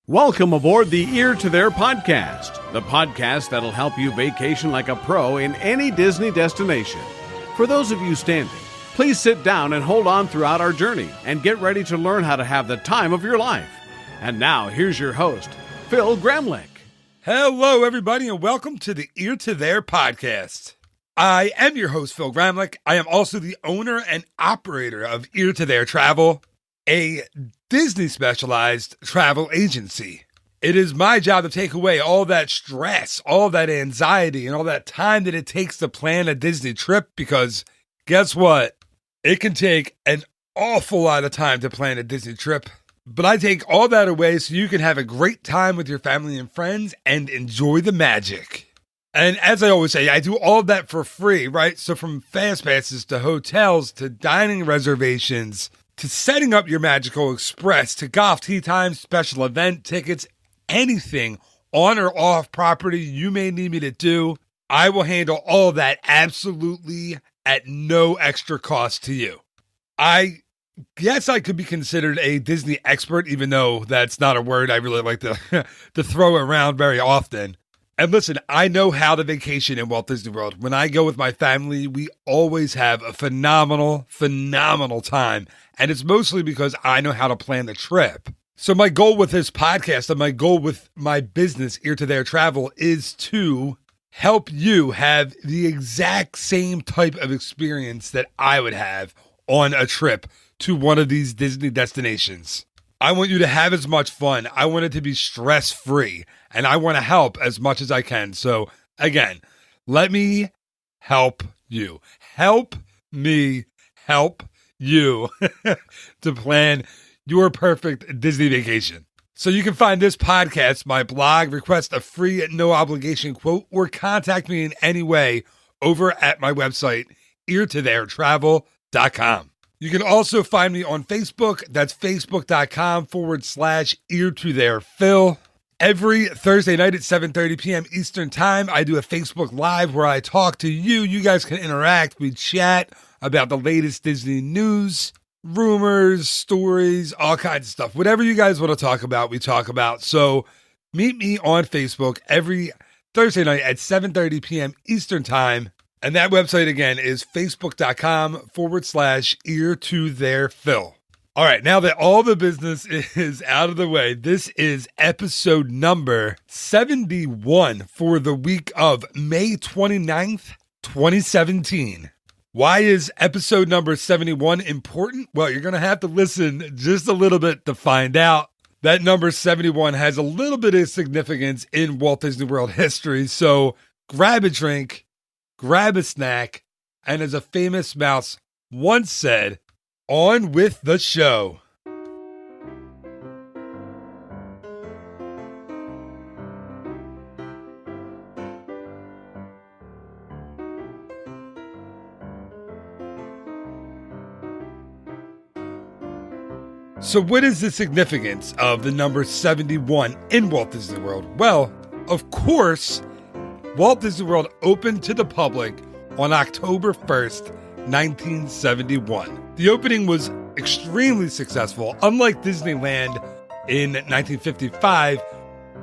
Welcome aboard the Ear to There podcast, the podcast that'll help you vacation like a pro in any Disney destination. For those of you standing, please sit down and hold on throughout our journey and get ready to learn how to have the time of your life. And now, here's your host, Phil Gramlich. Hello, everybody, and welcome to the Ear to There podcast. I am your host, Phil Gramlich. I am also the owner and operator of Ear to There Travel, a Disney-specialized travel agency. It is my job to take away all that stress, all that anxiety, and all that time that it takes to plan a Disney trip, because guess what? It can take an awful lot of time to plan a Disney trip, but I take all that away so you can have a great time with your family and friends and enjoy the magic. And as I always say, I do all of that for free, right? So from fast passes to hotels to dining reservations to setting up your magical express, to golf tee times, special event tickets, anything on or off property you may need me to do, I will handle all of that absolutely at no extra cost to you. I guess I could be considered a Disney expert, even though that's not a word I really like to, to throw around very often. And listen, I know how to vacation in Walt Disney World. When I go with my family, we always have a phenomenal time. And it's mostly because I know how to plan the trip. So my goal with this podcast and my goal with my business, Ear to There Travel, is to help you have the exact same type of experience that I would have on a trip to one of these Disney destinations. I want you to have as much fun. I want it to be stress-free, and I want to help as much as I can. So again, let me help you. Help me help you to plan your perfect Disney vacation. So you can find this podcast, my blog, request a free, no-obligation quote, or contact me in any way over at my website, eartotheretravel.com. You can also find me on Facebook. That's facebook.com/eartotherphil. Every Thursday night at 7:30 p.m. Eastern Time, I do a Facebook Live where I talk to you. You guys can interact. We chat about the latest Disney news, rumors, stories, all kinds of stuff. Whatever you guys want to talk about, we talk about. So meet me on Facebook every Thursday night at 7:30 p.m. Eastern Time. And that website, again, is facebook.com/eartotherphil. All right, now that all the business is out of the way, this is episode number 71 for the week of May 29th, 2017. Why is episode number 71 important? Well, you're going to have to listen just a little bit to find out. That number 71 has a little bit of significance in Walt Disney World history, so grab a drink, grab a snack, and as a famous mouse once said, on with the show. So what is the significance of the number 71 in Walt Disney World? Well, of course, Walt Disney World opened to the public on October 1st, 1971. The opening was extremely successful. Unlike Disneyland in 1955,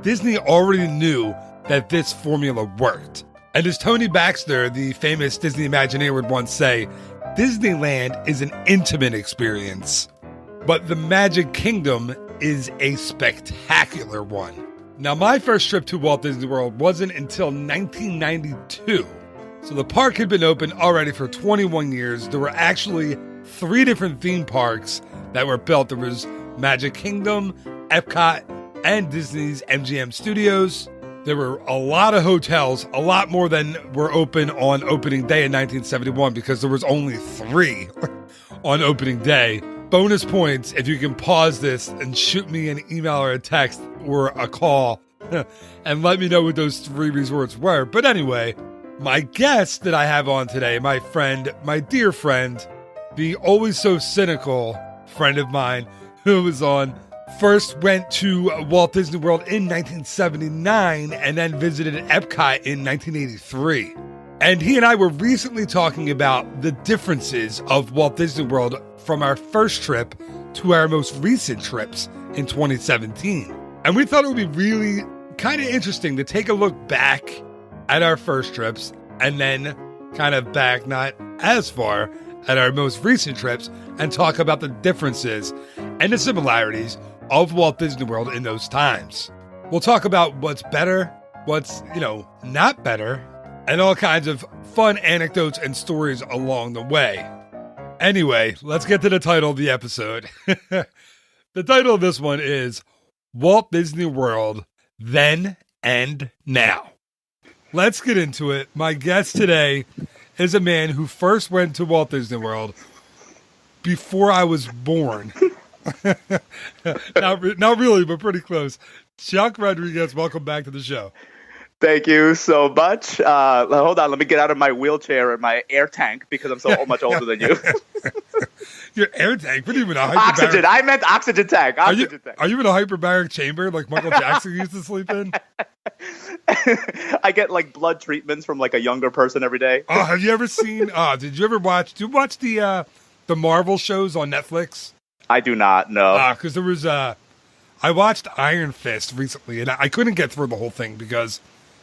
Disney already knew that this formula worked. And as Tony Baxter, the famous Disney Imagineer, would once say, Disneyland is an intimate experience, but the Magic Kingdom is a spectacular one. Now, my first trip to Walt Disney World wasn't until 1992. So the park had been open already for 21 years. There were actually 3 different theme parks that were built. There was Magic Kingdom, Epcot, and Disney's MGM Studios. There were a lot of hotels, a lot more than were open on opening day in 1971 because there was only 3 on opening day. Bonus points if you can pause this and shoot me an email or a text or a call and let me know what those 3 resorts were. But anyway, my guest that I have on today, my friend, my dear friend, the always so cynical friend of mine who was on, first went to Walt Disney World in 1979 and then visited Epcot in 1983. And he and I were recently talking about the differences of Walt Disney World from our first trip to our most recent trips in 2017. And we thought it would be really kind of interesting to take a look back at our first trips and then kind of back not as far at our most recent trips and talk about the differences and the similarities of Walt Disney World in those times. We'll talk about what's better, what's, not better, and all kinds of fun anecdotes and stories along the way. Anyway, let's get to the title of the episode. The title of this one is Walt Disney World, Then and Now. Let's get into it. My guest today is a man who first went to Walt Disney World before I was born. Not really, but pretty close. Chuck Rodriguez, welcome back to the show. Thank you so much. Hold on, let me get out of my wheelchair and my air tank because I'm so much older than you. Your air tank? What do you mean? Oxygen. I meant oxygen tank. Are you in a hyperbaric chamber like Michael Jackson used to sleep in? I get like blood treatments from like a younger person every day. Oh, have you ever seen? Did you watch the Marvel shows on Netflix? I do not know. Because there was I watched Iron Fist recently, and I couldn't get through the whole thing because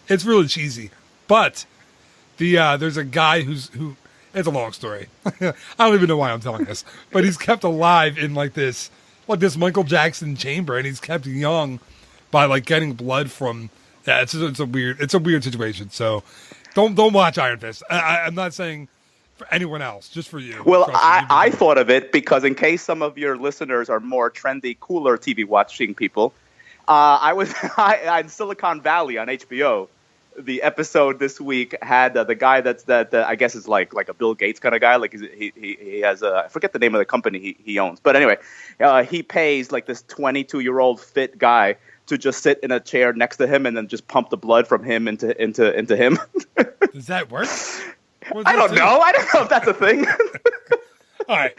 it's really cheesy. But there's a guy who it's a long story. I don't even know why I'm telling this, but he's kept alive in like this Michael Jackson chamber, and he's kept young by like getting blood from. Yeah, it's a weird situation. So don't watch Iron Fist. I'm not saying for anyone else, just for you. Well, I thought of it because in case some of your listeners are more trendy, cooler TV watching people, I was in Silicon Valley on HBO. The episode this week had the guy that I guess is like a Bill Gates kind of guy. Like he has I forget the name of the company he owns, but anyway, he pays like this 22-year-old fit guy to just sit in a chair next to him and then just pump the blood from him into him. Does that work? I don't know. I don't know if that's a thing. All right,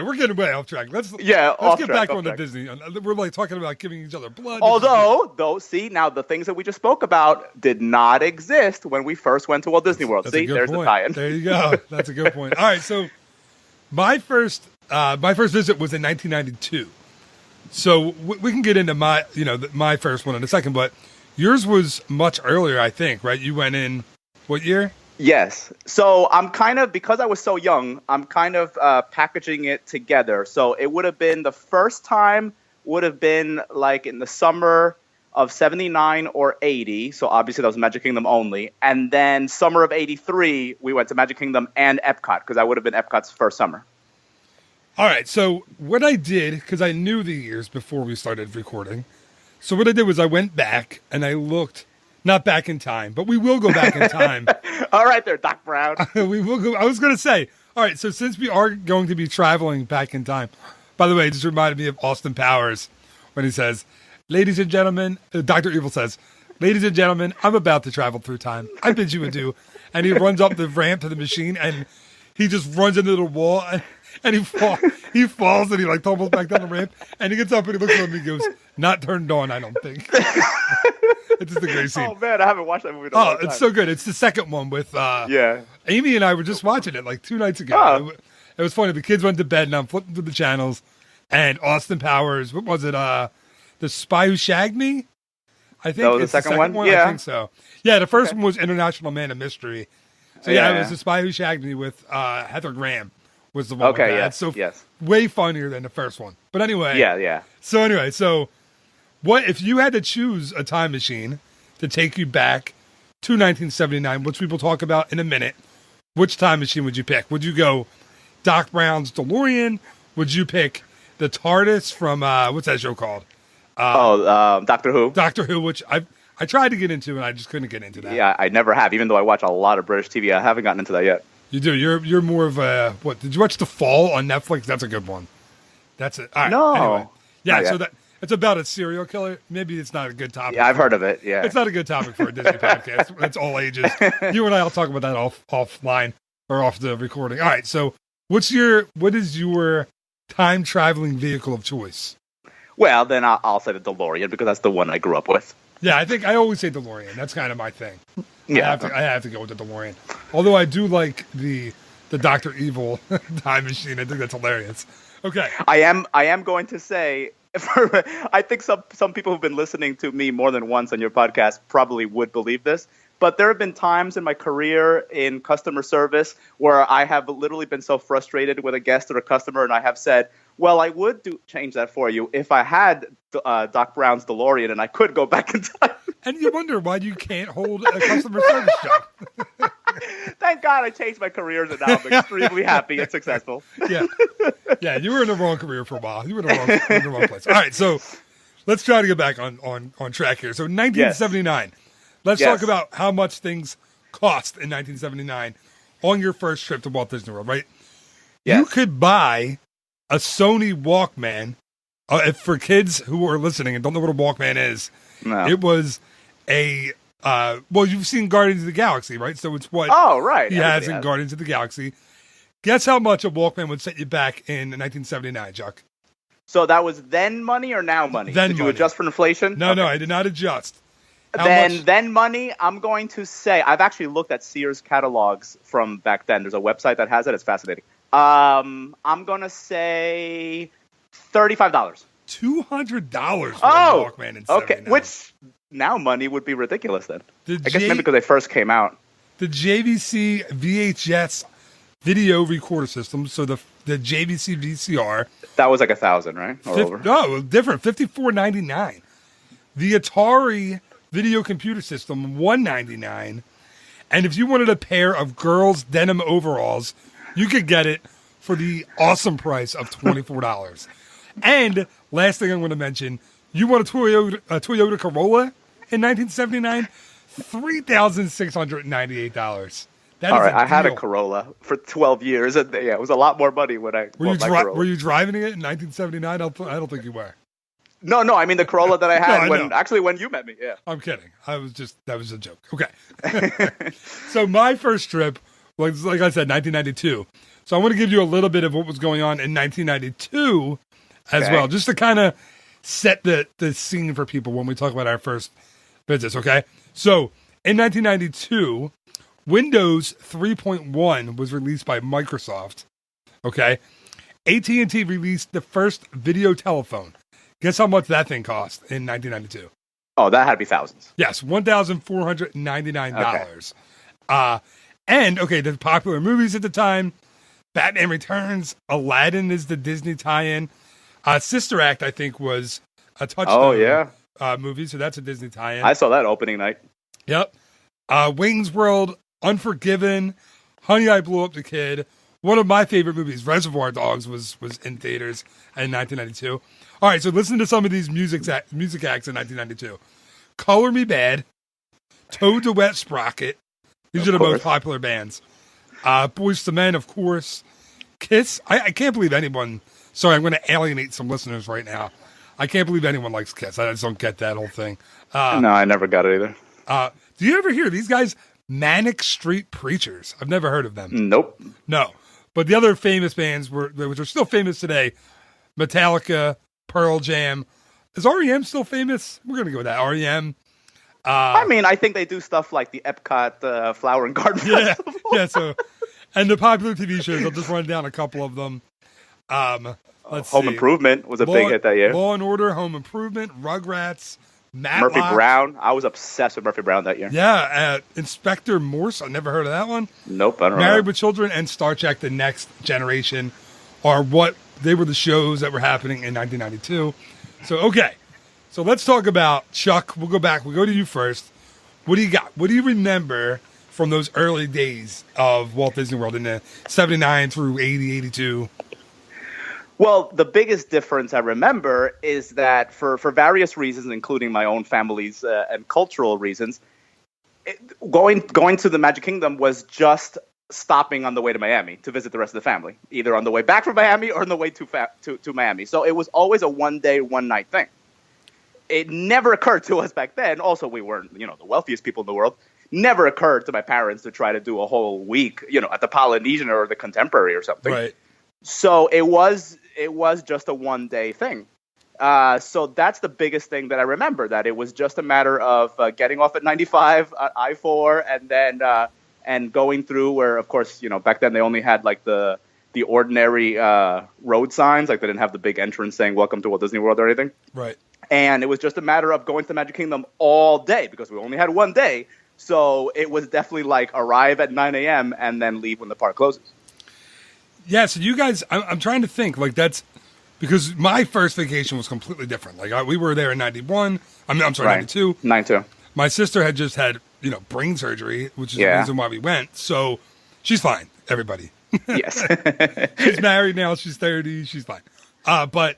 we're getting way off track. Let's get back on to Disney. We're like talking about giving each other blood. Although, see, now the things that we just spoke about did not exist when we first went to Walt Disney World. See, there's the tie-in. There you go. That's a good point. All right, so my first visit was in 1992. So we can get into my first one in a second, but yours was much earlier, I think, right? You went in what year? Yes. So I'm kind of, because I was so young, I'm kind of packaging it together. So it would have been the first time would have been like in the summer of 79 or 80. So obviously that was Magic Kingdom only. And then summer of 83, we went to Magic Kingdom and Epcot because I would have been Epcot's first summer. All right. So what I did, because I knew the years before we started recording. So what I did was I went back and I looked. Not back in time, but we will go back in time. All right there, Doc Brown. We will go. I was going to say, all right, so since we are going to be traveling back in time, by the way, it just reminded me of Austin Powers when he says, ladies and gentlemen, Dr. Evil says, ladies and gentlemen, I'm about to travel through time. I bid you adieu. And he runs up the ramp to the machine and he just runs into the wall and he falls and he like tumbles back down the ramp and he gets up and he looks at me and he goes, not turned on, I don't think. It's just a great scene. Oh man, I haven't watched that movie in a long time. It's so good. It's the second one with Amy and I were just watching it like 2 nights ago. Oh. It was funny. The kids went to bed and I'm flipping through the channels and Austin Powers, what was it? The Spy Who Shagged Me? I think that was it's the second one. Yeah. I think so. Yeah, the first one was International Man of Mystery. So it was The Spy Who Shagged Me with Heather Graham was the one. Okay, with that. So way funnier than the first one. But anyway. Yeah. So what if you had to choose a time machine to take you back to 1979, which we will talk about in a minute, which time machine would you pick? Would you go Doc Brown's DeLorean? Would you pick the TARDIS from, what's that show called? Doctor Who. Doctor Who, which I tried to get into and I just couldn't get into that. Yeah, I never have, even though I watch a lot of British TV. I haven't gotten into that yet. You do. You're more of a, what, did you watch The Fall on Netflix? That's a good one. That's it. All right. No. Anyway. Yeah, so it's about a serial killer. Maybe it's not a good topic. Yeah, I've heard of it. Yeah, it's not a good topic for a Disney podcast. It's all ages. You and I will talk about that offline or off the recording. All right. So, what is your time traveling vehicle of choice? Well, then I'll say the DeLorean because that's the one I grew up with. Yeah, I think I always say DeLorean. That's kind of my thing. Yeah, I have to go with the DeLorean. Although I do like the Dr. Evil time machine. I think that's hilarious. Okay. I am going to say I think some people who've been listening to me more than once on your podcast probably would believe this. But there have been times in my career in customer service where I have literally been so frustrated with a guest or a customer, and I have said, well, I would change that for you if I had Doc Brown's DeLorean and I could go back in time. And you wonder why you can't hold a customer service job. Thank God I changed my careers, and now I'm extremely happy and successful. Yeah, you were in the wrong career for a while. You were in the wrong place. All right, so let's try to get back on track here. So 1979. Yes. Let's talk about how much things cost in 1979 on your first trip to Walt Disney World, right? Yes. You could buy a Sony Walkman. For kids who are listening and don't know what a Walkman is, It was a, well, you've seen Guardians of the Galaxy, right? So it's what he has in Guardians of the Galaxy. Guess how much a Walkman would set you back in 1979, Chuck? So that was then money or now money? Did you adjust for inflation? No, I did not adjust. Then money, I'm going to say, I've actually looked at Sears catalogs from back then. There's a website that has it. It's fascinating. I'm going to say $35. $200 for a Walkman in 79. Okay, which now money would be ridiculous then. I guess maybe because they first came out. The JVC VHS video recorder system, so the JVC VCR. That was like $1,000, right? Or over? No, different, $54.99. The Atari video computer system, $199. And if you wanted a pair of girls' denim overalls, you could get it for the awesome price of $24. And last thing I'm going to mention, you want a Toyota Corolla in 1979? $3,698. All right, I had a Corolla for 12 years, and it was a lot more money when I were you driving it in 1979? I don't think you were. No, I mean the Corolla that I had when you met me. Yeah, I'm kidding. That was a joke. Okay. So my first trip was, like I said, 1992. So I want to give you a little bit of what was going on in 1992 as well, just to kind of set the scene for people when we talk about our first visits. Okay. So in 1992, Windows 3.1 was released by Microsoft. Okay. AT&T released the first video telephone. Guess how much that thing cost in 1992? Oh, that had to be thousands. Yes, $1,499. Okay. And the popular movies at the time: Batman Returns, Aladdin is the Disney tie-in. Sister Act, I think, was a Touchstone movie, so that's a Disney tie-in. I saw that opening night. Yep. Wayne's World, Unforgiven, Honey, I Blew Up the Kid. One of my favorite movies, Reservoir Dogs, was in theaters in 1992. All right, so listen to some of these music acts in 1992. Color Me Bad, Toad the Wet Sprocket. These are the most popular bands. Boyz II Men, of course. Kiss. I can't believe anyone. Sorry, I'm going to alienate some listeners right now. I can't believe anyone likes Kiss. I just don't get that whole thing. No, I never got it either. Do you ever hear these guys? Manic Street Preachers. I've never heard of them. Nope. No. But the other famous bands, which are still famous today, Metallica, Pearl Jam. Is REM still famous? We're going to go with that. REM. I mean, I think they do stuff like the Epcot Flower and Garden Festival. Yeah, so, and the popular TV shows, I'll just run down a couple of them. Let's see. Home Improvement was a big hit that year. Law and Order, Home Improvement, Rugrats, Matlock. Murphy Brown. I was obsessed with Murphy Brown that year. Yeah, Inspector Morse. I never heard of that one. Nope, I don't know. Married with Children and Star Trek: The Next Generation are what they were the shows that were happening in 1992. So let's talk about Chuck. We'll go back. We'll go to you first. What do you got? What do you remember from those early days of Walt Disney World in the 79 through 80, 82? Well, the biggest difference I remember is that for various reasons, including my own family's and cultural reasons, going to the Magic Kingdom was just stopping on the way to Miami to visit the rest of the family, either on the way back from Miami or on the way to Miami. So it was always a one-day, one-night thing. It never occurred to us back then. Also, we weren't, the wealthiest people in the world. Never occurred to my parents to try to do a whole week, at the Polynesian or the Contemporary or something. Right. So it was just a one-day thing. So that's the biggest thing that I remember, that it was just a matter of getting off at 95 at I-4 and then and going through where, of course, back then they only had like the the ordinary road signs. Like they didn't have the big entrance saying "Welcome to Walt Disney World" or anything. Right. And it was just a matter of going to the Magic Kingdom all day because we only had one day. So it was definitely like arrive at 9 a.m. and then leave when the park closes. Yeah, so you guys, I'm trying to think, like that's, because my first vacation was completely different. Like we were there in 91, I'm sorry, Right. 92. 92. My sister had just had, brain surgery, which is the Yeah. reason why we went. So she's fine, everybody. Yes. She's married now, she's 30, she's fine. But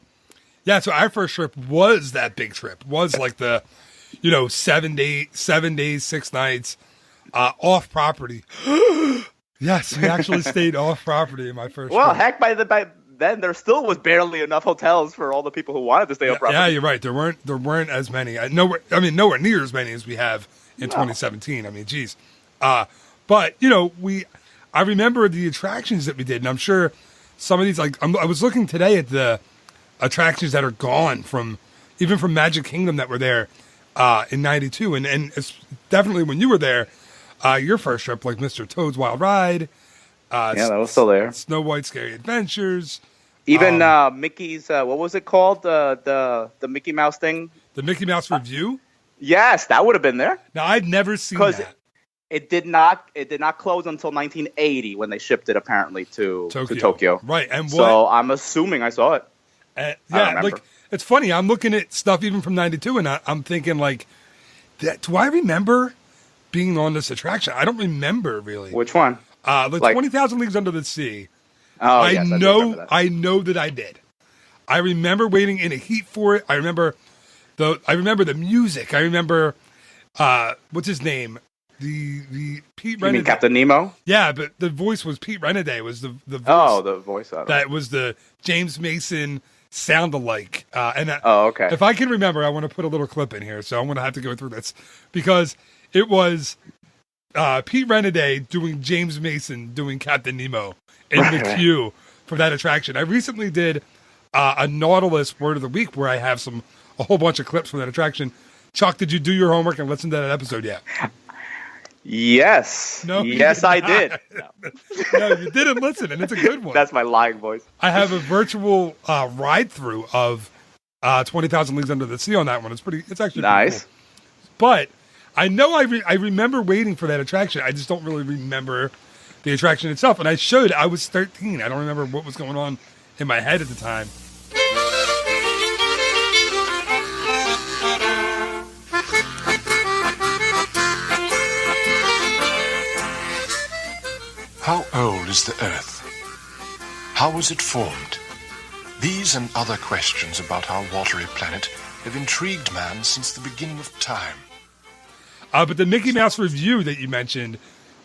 yeah, so our first trip was that big trip, was like the, 7 days, 6 nights, off property. Yes, we actually stayed off property in my first Well, trip. heck, by then there still was barely enough hotels for all the people who wanted to stay off property. Yeah, you're right. There weren't as many. Nowhere near as many as we have in 2017. I mean, geez. But I remember the attractions that we did, and I'm sure some of these, like I was looking today at the attractions that are gone even from Magic Kingdom that were there in '92, and it's definitely when you were there, your first trip, like Mr. Toad's Wild Ride. Yeah, that was still there. Snow White's Scary Adventures. Even Mickey's, what was it called? The Mickey Mouse thing? The Mickey Mouse Review. Yes, that would have been there. Now, I've never seen that. It did not close until 1980 when they shipped it apparently to Tokyo. Right, and so I'm assuming I saw it. Yeah, like it's funny. I'm looking at stuff even from '92, and I'm thinking like, do I remember being on this attraction? I don't remember really. Which one? Like 20,000 Leagues Under the Sea. Oh, yes, I know that I did. I remember waiting in a heat for it. I remember the music. I remember what's his name? The Pete Renaday. You mean Captain Nemo? Yeah, but the voice was Pete Renaday. Was the voice? Oh, the voice of it. That was the James Mason sound-alike. Okay. If I can remember, I want to put a little clip in here, so I'm going to have to go through this because it was Pete Renaday doing James Mason doing Captain Nemo in the queue for that attraction. I recently did a Nautilus Word of the Week where I have a whole bunch of clips from that attraction. Chuck, did you do your homework and listen to that episode yet? Yes. No, yes, I did. No. No, you didn't listen, and it's a good one. That's my lying voice. I have a virtual ride-through of 20,000 Leagues Under the Sea on that one. It's actually nice. Pretty cool. But I know I remember waiting for that attraction. I just don't really remember the attraction itself. And I was 13. I don't remember what was going on in my head at the time. How old is the Earth? How was it formed? These and other questions about our watery planet have intrigued man since the beginning of time. But the Mickey Mouse Review that you mentioned,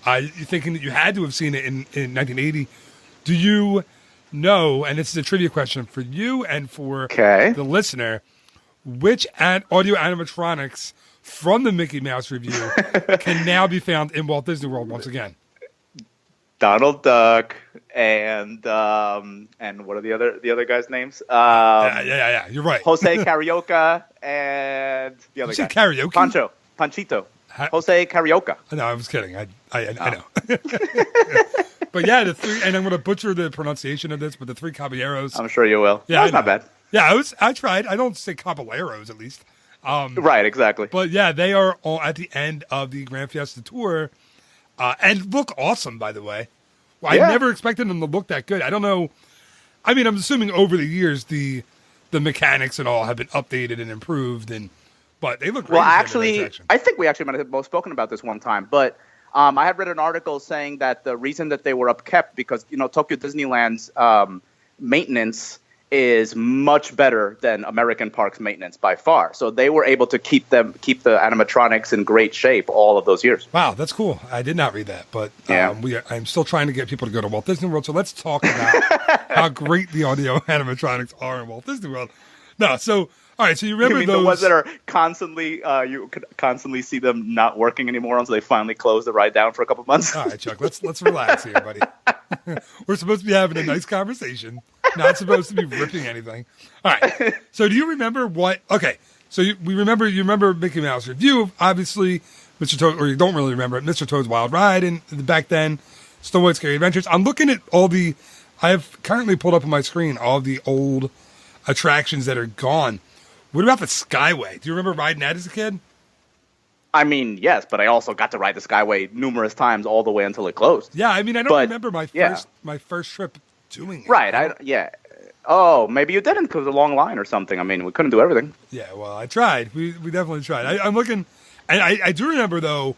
you're thinking that you had to have seen it in 1980. Do you know, and this is a trivia question for you and for the listener, which audio animatronics from the Mickey Mouse Review can now be found in Walt Disney World once again? Donald Duck and what are the other guys' names? Yeah. You're right. Jose Carioca and the other guy. Karaoke? Panchito. Jose Carioca. No, I was kidding. I know. But yeah, the three, and I'm going to butcher the pronunciation of this, but the three caballeros. I'm sure you will. Yeah, that's not bad. Yeah, I tried. I don't say caballeros at least. Right, exactly. But yeah, they are all at the end of the Grand Fiesta Tour. And look awesome, by the way. Well, I never expected them to look that good. I don't know. I mean, I'm assuming over the years the mechanics and all have been updated and improved, but they look great. Well, actually, I think we actually might have both spoken about this one time, but I had read an article saying that the reason that they were upkept because Tokyo Disneyland's maintenance is much better than American Parks maintenance by far. So they were able to keep the animatronics in great shape all of those years. Wow, that's cool. I did not read that, but I'm still trying to get people to go to Walt Disney World. So let's talk about how great the audio animatronics are in Walt Disney World. No, so all right, so you remember those the ones that are constantly you could constantly see them not working anymore until they finally close the ride down for a couple months. All right, Chuck, let's relax here, buddy. We're supposed to be having a nice conversation, not supposed to be ripping anything. All right. So do you remember what? Okay. So you remember Mickey Mouse Review, obviously, Mr. Toad, or you don't really remember it, Mr. Toad's Wild Ride, and back then, Snow White's Scary Adventures. I'm looking at all the I have currently pulled up on my screen all the old attractions that are gone. What about the Skyway? Do you remember riding that as a kid? I mean, yes, but I also got to ride the Skyway numerous times all the way until it closed. Yeah, I mean, I don't remember my first trip doing it. Right, yeah. Oh, maybe you didn't because it was a long line or something. I mean, we couldn't do everything. Yeah, well, I tried. We definitely tried. I'm looking, and I do remember, though,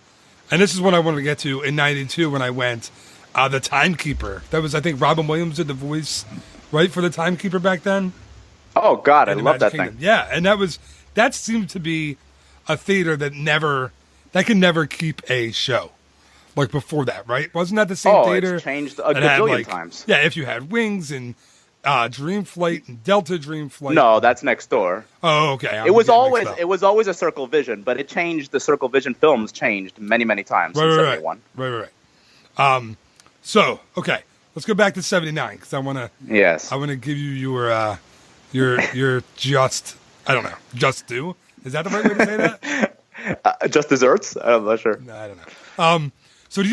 and this is what I wanted to get to, in 92 when I went, the Timekeeper. That was, I think, Robin Williams did the voice, right, for the Timekeeper back then? Oh, God, I love that thing. Yeah, and that seemed to be a theater that can never keep a show. Like before that, right? Wasn't that the same theater? It's changed a gajillion times. Yeah, if you had Wings and Dream Flight and Delta Dream Flight. No, that's next door. Oh, okay. It was always a Circle Vision, but it changed. The Circle Vision films changed many, many times since 71. Right. So, okay, let's go back to 79 because I want to give you your just due. Is that the right way to say that? Just desserts? I'm not sure. No, I don't know. So what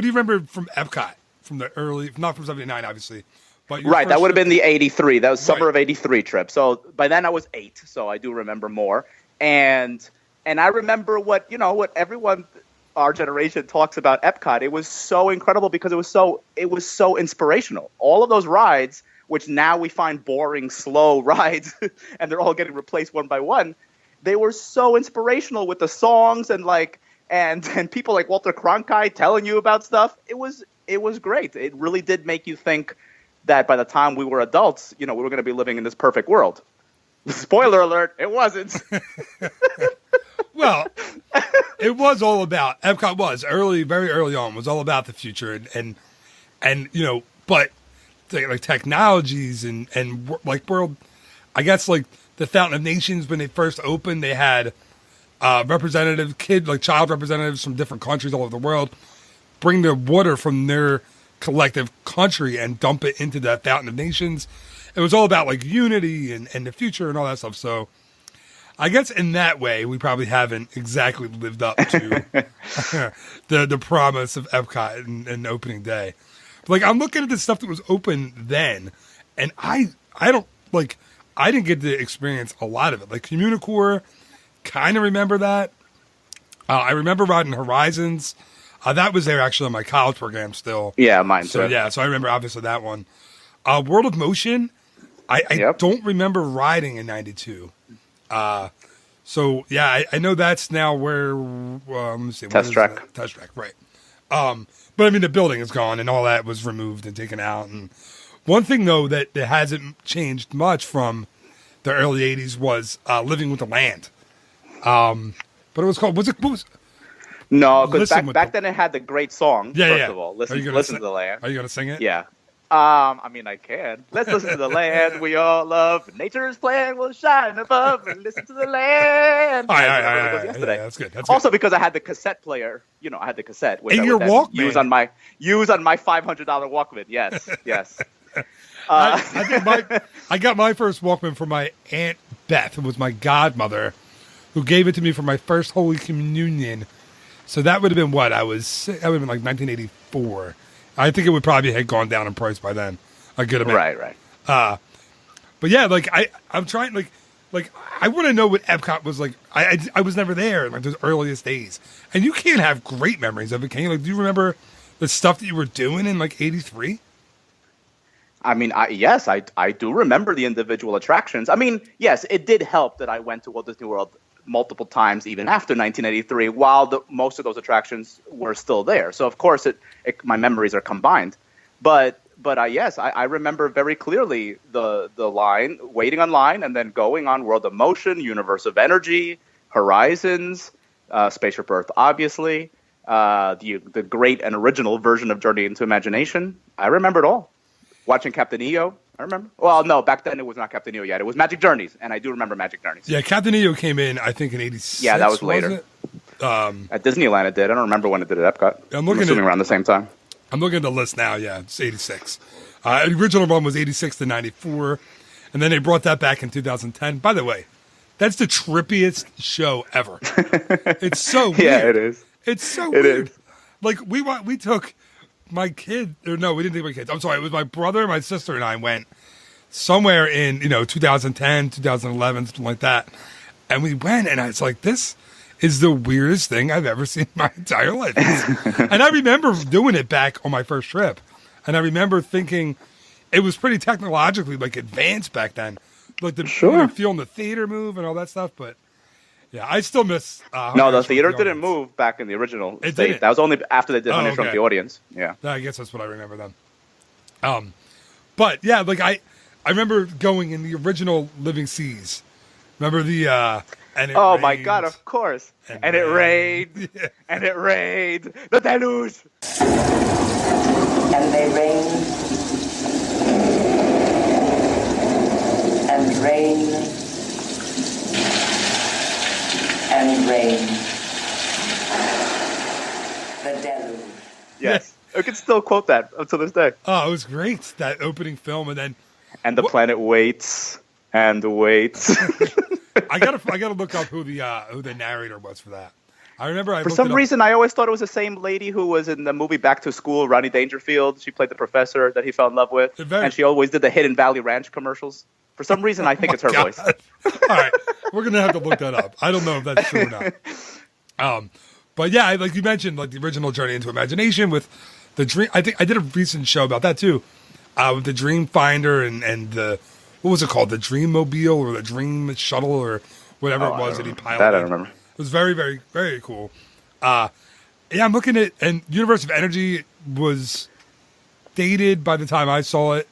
do you remember from Epcot from the early, not from 79, obviously, but right, that would have been the 83. That was summer of 83 trip. So by then I was 8, so I do remember more. And I remember what everyone our generation talks about Epcot. It was so incredible because it was so inspirational. All of those rides, which now we find boring, slow rides, and they're all getting replaced one by one, they were so inspirational with the songs and and people like Walter Cronkite telling you about stuff. It was great. It really did make you think that by the time we were adults, we were going to be living in this perfect world. Spoiler alert, it wasn't. Well, it was all about, Epcot was very early on, was all about the future and but like technologies and like world, I guess like the Fountain of Nations, when they first opened, they had child representatives from different countries all over the world bring their water from their collective country and dump it into that Fountain of Nations. It was all about like unity and the future and all that stuff. So I guess in that way, we probably haven't exactly lived up to the promise of Epcot and opening day. But, like, I'm looking at the stuff that was open then, and I didn't get to experience a lot of it. Like Communicore, kind of remember that. I remember riding Horizons. That was there actually on my college program still. Yeah, mine too. So yeah, so I remember obviously that one. World of Motion, I don't remember riding in 92. So yeah, I know that's now where let me see, Test Track, right? But I mean the building is gone and all that was removed and taken out. And one thing though that hasn't changed much from the early 80s was Living with the Land. But it was called no, because back then it had the great song. First of all, listen to the land. Are you gonna sing it? Yeah. I mean, I can. Let's listen to the land we all love. Nature's plan will shine above. And listen to the land. All right. Yesterday. Yeah, that's good. Also, because I had the cassette player. I had the cassette. Which your Walkman. Use on my $500 Walkman. Yes. I think I got my first Walkman from my Aunt Beth, who was my godmother, who gave it to me for my first Holy Communion. So that would have been what? That would have been like 1984. I think it would probably have gone down in price by then. A good amount. Right. But yeah, like I'm trying like I want to know what Epcot was like. I was never there in like those earliest days. And you can't have great memories of it, can you? Like, do you remember the stuff that you were doing in like 83? I mean, yes, I do remember the individual attractions. I mean, yes, it did help that I went to Walt Disney World multiple times even after 1983, while most of those attractions were still there. So of course, my memories are combined. But yes, I remember very clearly the line, waiting online, and then going on World of Motion, Universe of Energy, Horizons, Spaceship Earth, obviously, the great and original version of Journey into Imagination. I remember it all. Watching Captain EO, I remember. Well, no, back then it was not Captain EO yet. It was Magic Journeys, and I do remember Magic Journeys. Yeah, Captain EO came in, I think, in 86. Yeah, that was later. At Disneyland it did. I don't remember when it did at Epcot. I'm assuming around the same time. I'm looking at the list now. Yeah, it's 86. The original run was 86 to 94, and then they brought that back in 2010. By the way, that's the trippiest show ever. It's so weird. Yeah, it is. It's so weird. Like, we took my kid, or no, we didn't take my kids. I'm sorry, it was my brother, my sister, and I went somewhere in 2010, 2011, something like that, and we went, and I was like, this is the weirdest thing I've ever seen in my entire life. And I remember doing it back on my first trip, and I remember thinking it was pretty technologically like advanced back then, like the feeling the theater move and all that stuff. But yeah, I still miss. No, the theater didn't move back in the original state. Didn't. That was only after they did Honey Shrunk the Audience. Yeah, I guess that's what I remember then. But yeah, like I remember going in the original Living Seas. Remember the and it rained, my God, of course. And it rained. Yeah. And it rained. The deluge. And they rained. And rain. And rain. The deluge. Yes. I can still quote that up to this day. Oh, it was great, that opening film, and then the planet waits and waits. I gotta look up who the narrator was for that. I remember for some reason I always thought it was the same lady who was in the movie Back to School, Ronnie Dangerfield. She played the professor that he fell in love with, and she always did the Hidden Valley Ranch commercials. For some reason, I think it's her voice. All right, we're gonna have to look that up. I don't know if that's true or not. But yeah, like you mentioned, like the original Journey into Imagination with the dream. I think I did a recent show about that too, with the Dream Finder and the what was it called, the Dream Mobile or the Dream Shuttle or whatever it was that he piloted. That I don't remember. It was very, very, very cool. Yeah, I'm looking at, and Universe of Energy was dated by the time I saw it.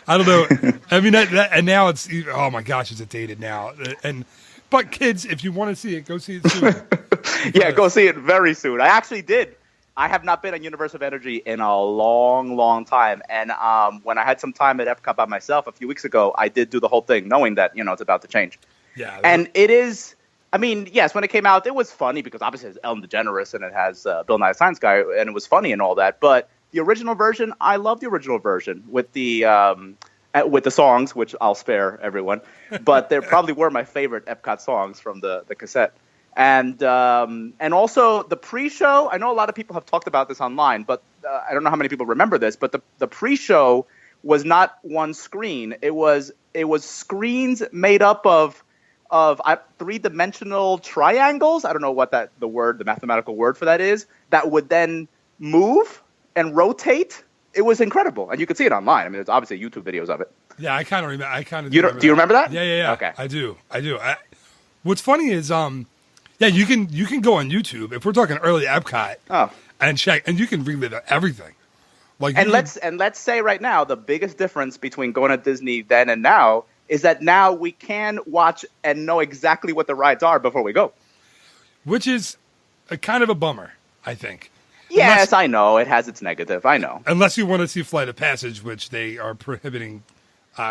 I don't know. I mean, and now it's, oh my gosh, is it dated now? But kids, if you want to see it, go see it soon. Yeah, go see it very soon. I actually did. I have not been on Universe of Energy in a long, long time. And when I had some time at Epcot by myself a few weeks ago, I did do the whole thing, knowing that, it's about to change. Yeah. And it is, I mean, yes, when it came out, it was funny because obviously it's Ellen DeGeneres and it has Bill Nye the Science Guy, and it was funny and all that. But the original version, I love the original version with the songs, which I'll spare everyone. But they probably were my favorite Epcot songs from the cassette. And also the pre-show, I know a lot of people have talked about this online, but I don't know how many people remember this, but the pre-show was not one screen. It was screens made up of three-dimensional triangles. I don't know what the mathematical word for that is, that would then move and rotate. It was incredible. And you can see it online. I mean, there's obviously YouTube videos of it. Yeah, I kind of remember. Do you remember that? Yeah. Okay. I do. What's funny is, yeah, you can go on YouTube if we're talking early Epcot and check, and you can relive everything. Like, let's say right now the biggest difference between going to Disney then and now is that now we can watch and know exactly what the rides are before we go, which is a kind of a bummer, I think. Yes, I know it has its negative. I know. Unless you want to see Flight of Passage, which they are prohibiting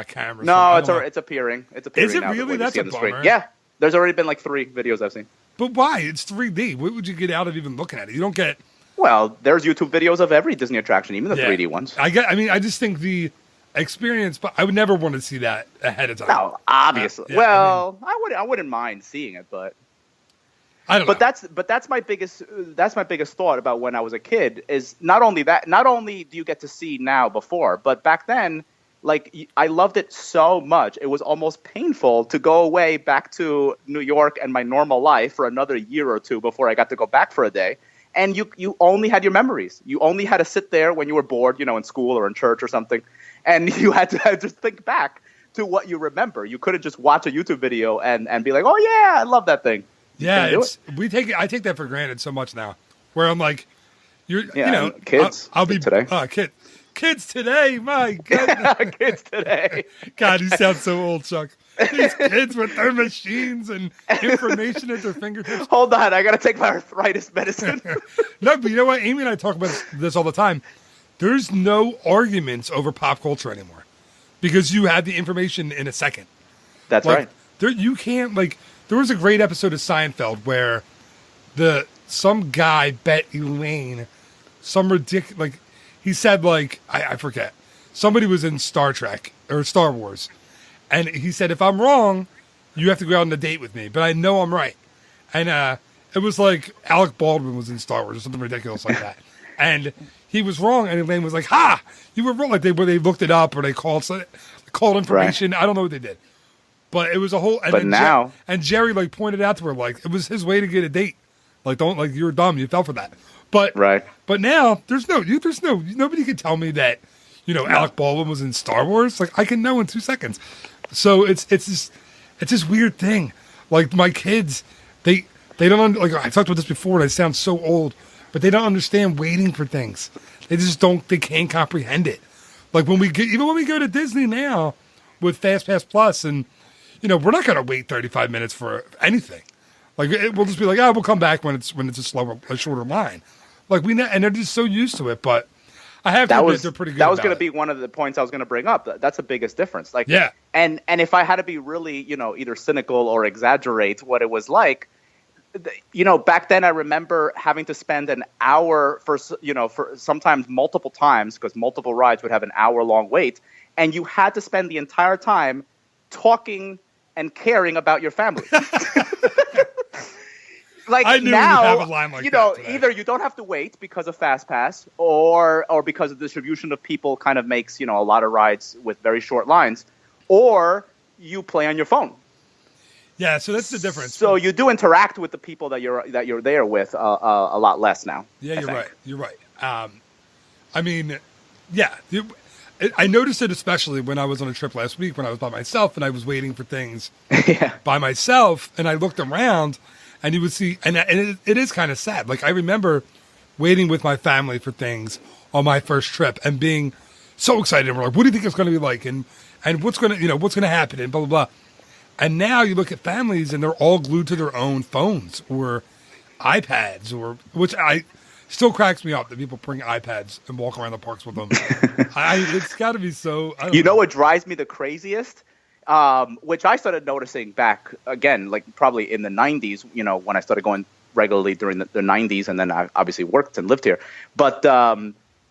cameras. No, it's appearing. It's appearing. Is it now, really? That's a bummer. Yeah, there's already been like 3 videos I've seen. But why? It's 3D. What would you get out of even looking at it? You don't get. Well, there's YouTube videos of every Disney attraction, even the 3D ones. I mean, I just think the experience, but I would never want to see that ahead of time. No, obviously. I wouldn't mind seeing it, but I don't know. But that's my biggest thought about when I was a kid is not only do you get to see now before, but back then, like, I loved it so much. It was almost painful to go away back to New York and my normal life for another year or two before I got to go back for a day. And you only had your memories. You only had to sit there when you were bored, in school or in church or something. And you had to just think back to what you remember. You couldn't just watch a YouTube video and be like, oh, yeah, I love that thing. Yeah, I take that for granted so much now. Where I'm like, kids. I'll be today. Kids today, my God. Kids today. God, you sound so old, Chuck. These kids with their machines and information at their fingertips. Hold on, I got to take my arthritis medicine. No, but you know what? Amy and I talk about this all the time. There's no arguments over pop culture anymore because you have the information in a second. That's right. You can't, there was a great episode of Seinfeld where some guy bet Elaine some ridiculous, he said, I forget. Somebody was in Star Trek or Star Wars. And he said, if I'm wrong, you have to go out on a date with me. But I know I'm right. And it was like Alec Baldwin was in Star Wars or something ridiculous like that. And he was wrong, and Elaine was like, "Ha! You were wrong." Like they looked it up or they called information. Right. I don't know what they did, but it was a whole. And but now, and Jerry like pointed out to her like it was his way to get a date. Like don't like you're dumb. You fell for that. But right. But now there's nobody can tell me that Alec Baldwin was in Star Wars. Like I can know in 2 seconds. So it's this weird thing. Like my kids, they don't like I talked about this before. And I sound so old. But they don't understand waiting for things. They just don't. They can't comprehend it. Like even when we go to Disney now with Fast Pass Plus, and we're not going to wait 35 minutes for anything. Like we'll just be like, we'll come back when it's a shorter line. Like and they're just so used to it. But I have to admit they're pretty good. That was going to be one of the points I was going to bring up. That's the biggest difference. Like yeah. And if I had to be really either cynical or exaggerate what it was like. Back then I remember having to spend an hour for sometimes multiple times because multiple rides would have an hour-long wait, and you had to spend the entire time talking and caring about your family. Like I knew now, you'd have a line like that today. Either you don't have to wait because of Fast Pass, or because the distribution of people kind of makes a lot of rides with very short lines, or you play on your phone. Yeah, so that's the difference. So you do interact with the people that you're there with a lot less now. Yeah, you're right. I mean, yeah, I noticed it especially when I was on a trip last week when I was by myself and I was waiting for things by myself, and I looked around and you would see, and it is kind of sad. Like I remember waiting with my family for things on my first trip and being so excited. And we're like, what do you think it's going to be like, and what's going to happen, and blah blah blah. And now you look at families and they're all glued to their own phones or iPads, which still cracks me up that people bring iPads and walk around the parks with them. It's got to be so. I don't know what drives me the craziest, which I started noticing back again, like probably in the 90s. When I started going regularly during the 90s, and then I obviously worked and lived here. But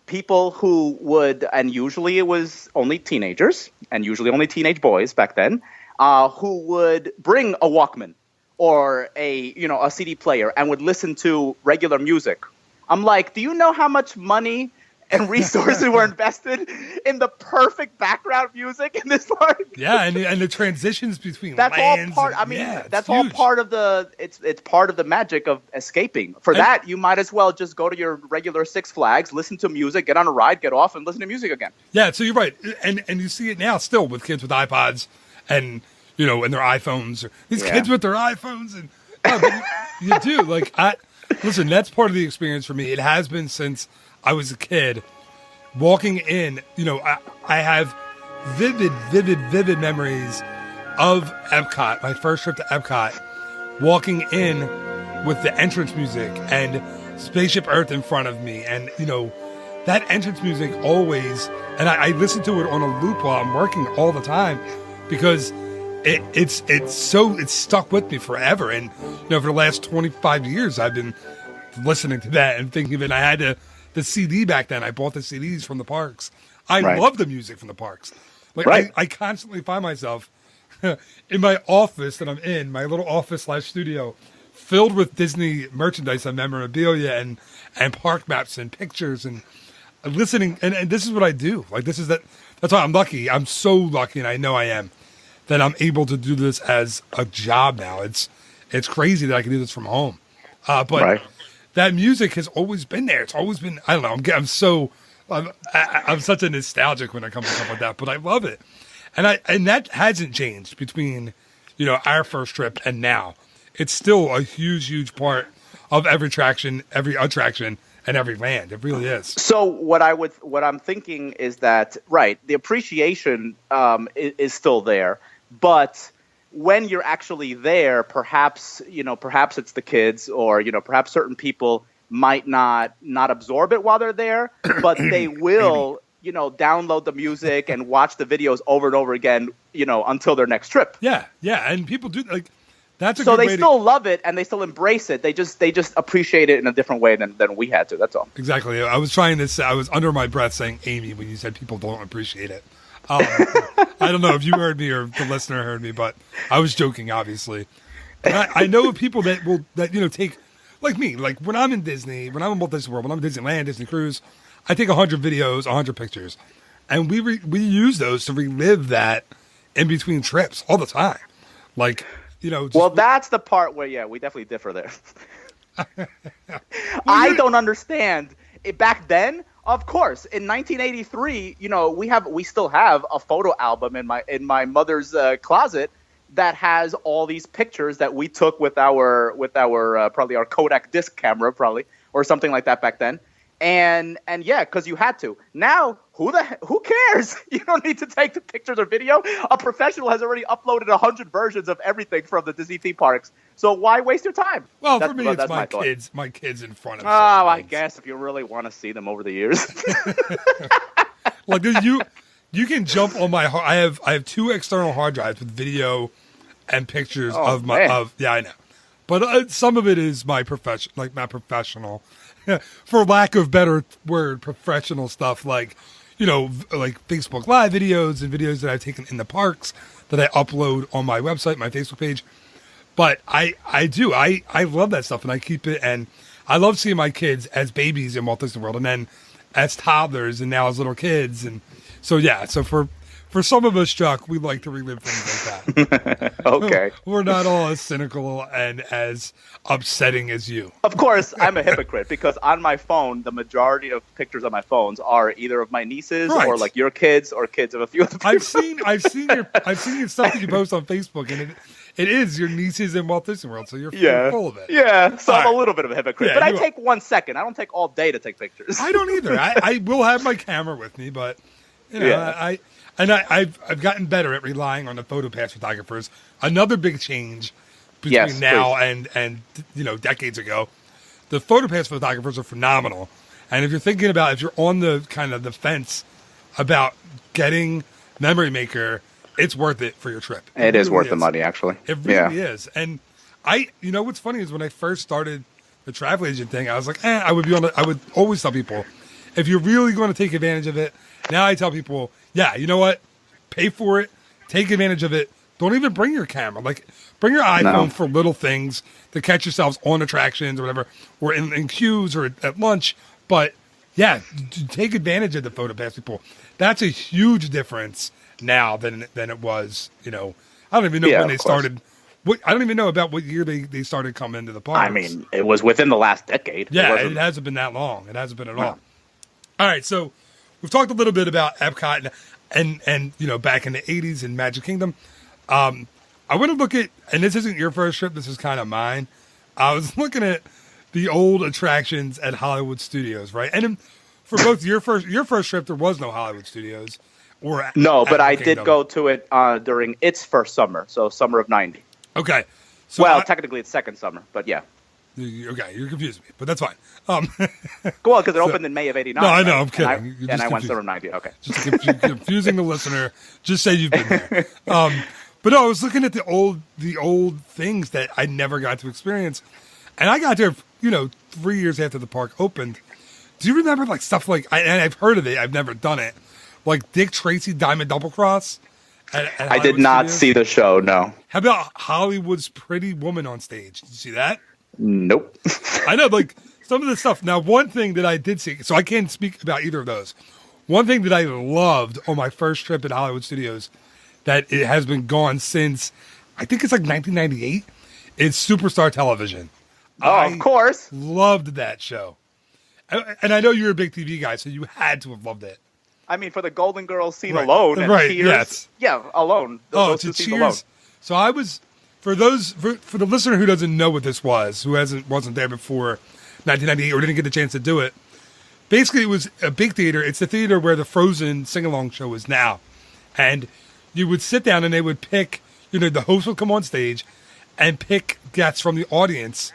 people who would, and usually it was only teenagers, and usually only teenage boys back then. Who would bring a Walkman or a CD player and would listen to regular music. I'm like, do you know how much money and resources were invested in the perfect background music in this park? Yeah, and the transitions between that's lands. All part. That's huge. All part of the. It's part of the magic of escaping. For that, you might as well just go to your regular Six Flags, listen to music, get on a ride, get off, and listen to music again. Yeah, so you're right, and you see it now still with kids with iPods. And and their iPhones. These kids with their iPhones, and but you do like. Listen, that's part of the experience for me. It has been since I was a kid. Walking in, I have vivid memories of Epcot. My first trip to Epcot, walking in with the entrance music and Spaceship Earth in front of me, and that entrance music always. And I listen to it on a loop while I'm working all the time. Because it's stuck with me forever, and for the last 25 years I've been listening to that and thinking of it. I had the CD back then. I bought the CDs from the parks. I love the music from the parks. Like I constantly find myself in my office that I'm in, my little office / studio, filled with Disney merchandise and memorabilia and park maps and pictures and listening. And this is what I do. Like that's why I'm lucky. I'm so lucky, and I know I am. That I'm able to do this as a job now. It's crazy that I can do this from home. But that music has always been there. It's always been, I don't know, I'm such a nostalgic when it comes to stuff like that, but I love it. And that hasn't changed between, our first trip and now. It's still a huge part of every attraction, and every land. It really is. So what I'm thinking is that, the appreciation is still there. But when you're actually there, perhaps it's the kids, or perhaps certain people might not absorb it while they're there, but they will download the music and watch the videos over and over again, until their next trip. Yeah, and people do like that's a so good they way still love it and they still embrace it. They just appreciate it in a different way than we had to. That's all. Exactly. I was under my breath saying Amy when you said people don't appreciate it. I don't know if you heard me or the listener heard me, but I was joking, obviously. But I know people that take like me, like when I'm in Disney, when I'm in Walt Disney World, when I'm in Disneyland, Disney Cruise, I take 100 videos, 100 pictures, and we use those to relive that in between trips all the time. Like, well, that's the part where, we definitely differ there. I don't understand. Back then, of course, in 1983, we still have a photo album in my mother's closet that has all these pictures that we took with our probably our Kodak disc camera, probably, or something like that back then. And yeah, because you had to. Now, who cares? You don't need to take the pictures or video. A professional has already uploaded 100 versions of everything from the Disney theme parks. So why waste your time? Well, for me, it's my kids in front of. Oh, I guess if you really want to see them over the years. Like you can jump on my. I have 2 external hard drives with video and pictures of my. Man. Yeah, I know, but some of it is my profession, like my professional. For lack of better word, professional stuff like, like Facebook Live videos and videos that I've taken in the parks that I upload on my website, my Facebook page. But I love that stuff and I keep it. And I love seeing my kids as babies in Walt Disney World and then as toddlers and now as little kids. And so, yeah, so for some of us, Chuck, we like to relive things like that. Okay. We're not all as cynical and as upsetting as you. Of course, I'm a hypocrite because on my phone, the majority of pictures on my phones are either of my nieces or like your kids or kids of a few other people. I've seen your stuff that you post on Facebook, and it is your nieces in Walt Disney World, so you're full of it. Yeah, so I'm a little bit of a hypocrite, but I take 1 second. I don't take all day to take pictures. I don't either. I will have my camera with me, but I've gotten better at relying on the PhotoPass photographers. Another big change between now and decades ago. The PhotoPass photographers are phenomenal. And if you're thinking about, if you're on the kind of the fence about getting Memory Maker, it's worth it for your trip. It is worth the money, actually. It really is. And what's funny is when I first started the travel agent thing, I was like, I would always tell people, if you're really going to take advantage of it, now I tell people, yeah, you know what? Pay for it. Take advantage of it. Don't even bring your camera. Like, bring your iPhone for little things to catch yourselves on attractions or whatever, or in queues or at lunch. But, yeah, take advantage of the PhotoPass people. That's a huge difference now than it was, I don't even know when they started. I don't even know about what year they started coming into the parks. I mean, it was within the last decade. Yeah, it hasn't been that long. It hasn't been at all. All right, so we've talked a little bit about Epcot and back in the 80s in Magic Kingdom. I want to look at, and this isn't your first trip, this is kind of mine. I was looking at the old attractions at Hollywood Studios, right? And for both your first trip, there was no Hollywood Studios. But I did go to it during its first summer, so summer of 90. Okay. So technically it's second summer, but yeah. Okay, you're confusing me, but that's fine. Well, because it opened in May of 89. No, I know, I'm kidding. And I went summer of 90, okay. Just confusing the listener. Just say you've been there. But no, I was looking at the old things that I never got to experience. And I got there, 3 years after the park opened. Do you remember like stuff like, and I've heard of it, I've never done it, like Dick Tracy Diamond Double Cross? I did not see the show, no. How about Hollywood's Pretty Woman on stage? Did you see that? Nope. I know, like, some of the stuff. Now, one thing that I did see, so I can't speak about either of those. One thing that I loved on my first trip at Hollywood Studios that it has been gone since, I think it's like 1998, is Superstar Television. Oh, of course. Loved that show. And I know you're a big TV guy, so you had to have loved it. I mean, for the Golden Girls scene alone. And Cheers, yes. Yeah, alone. Those two scenes alone. So I was... For the listener who doesn't know what this was, who wasn't there before 1998 or didn't get the chance to do it, basically it was a big theater. It's the theater where the Frozen sing-along show is now. And you would sit down and they would pick, the host would come on stage and pick guests from the audience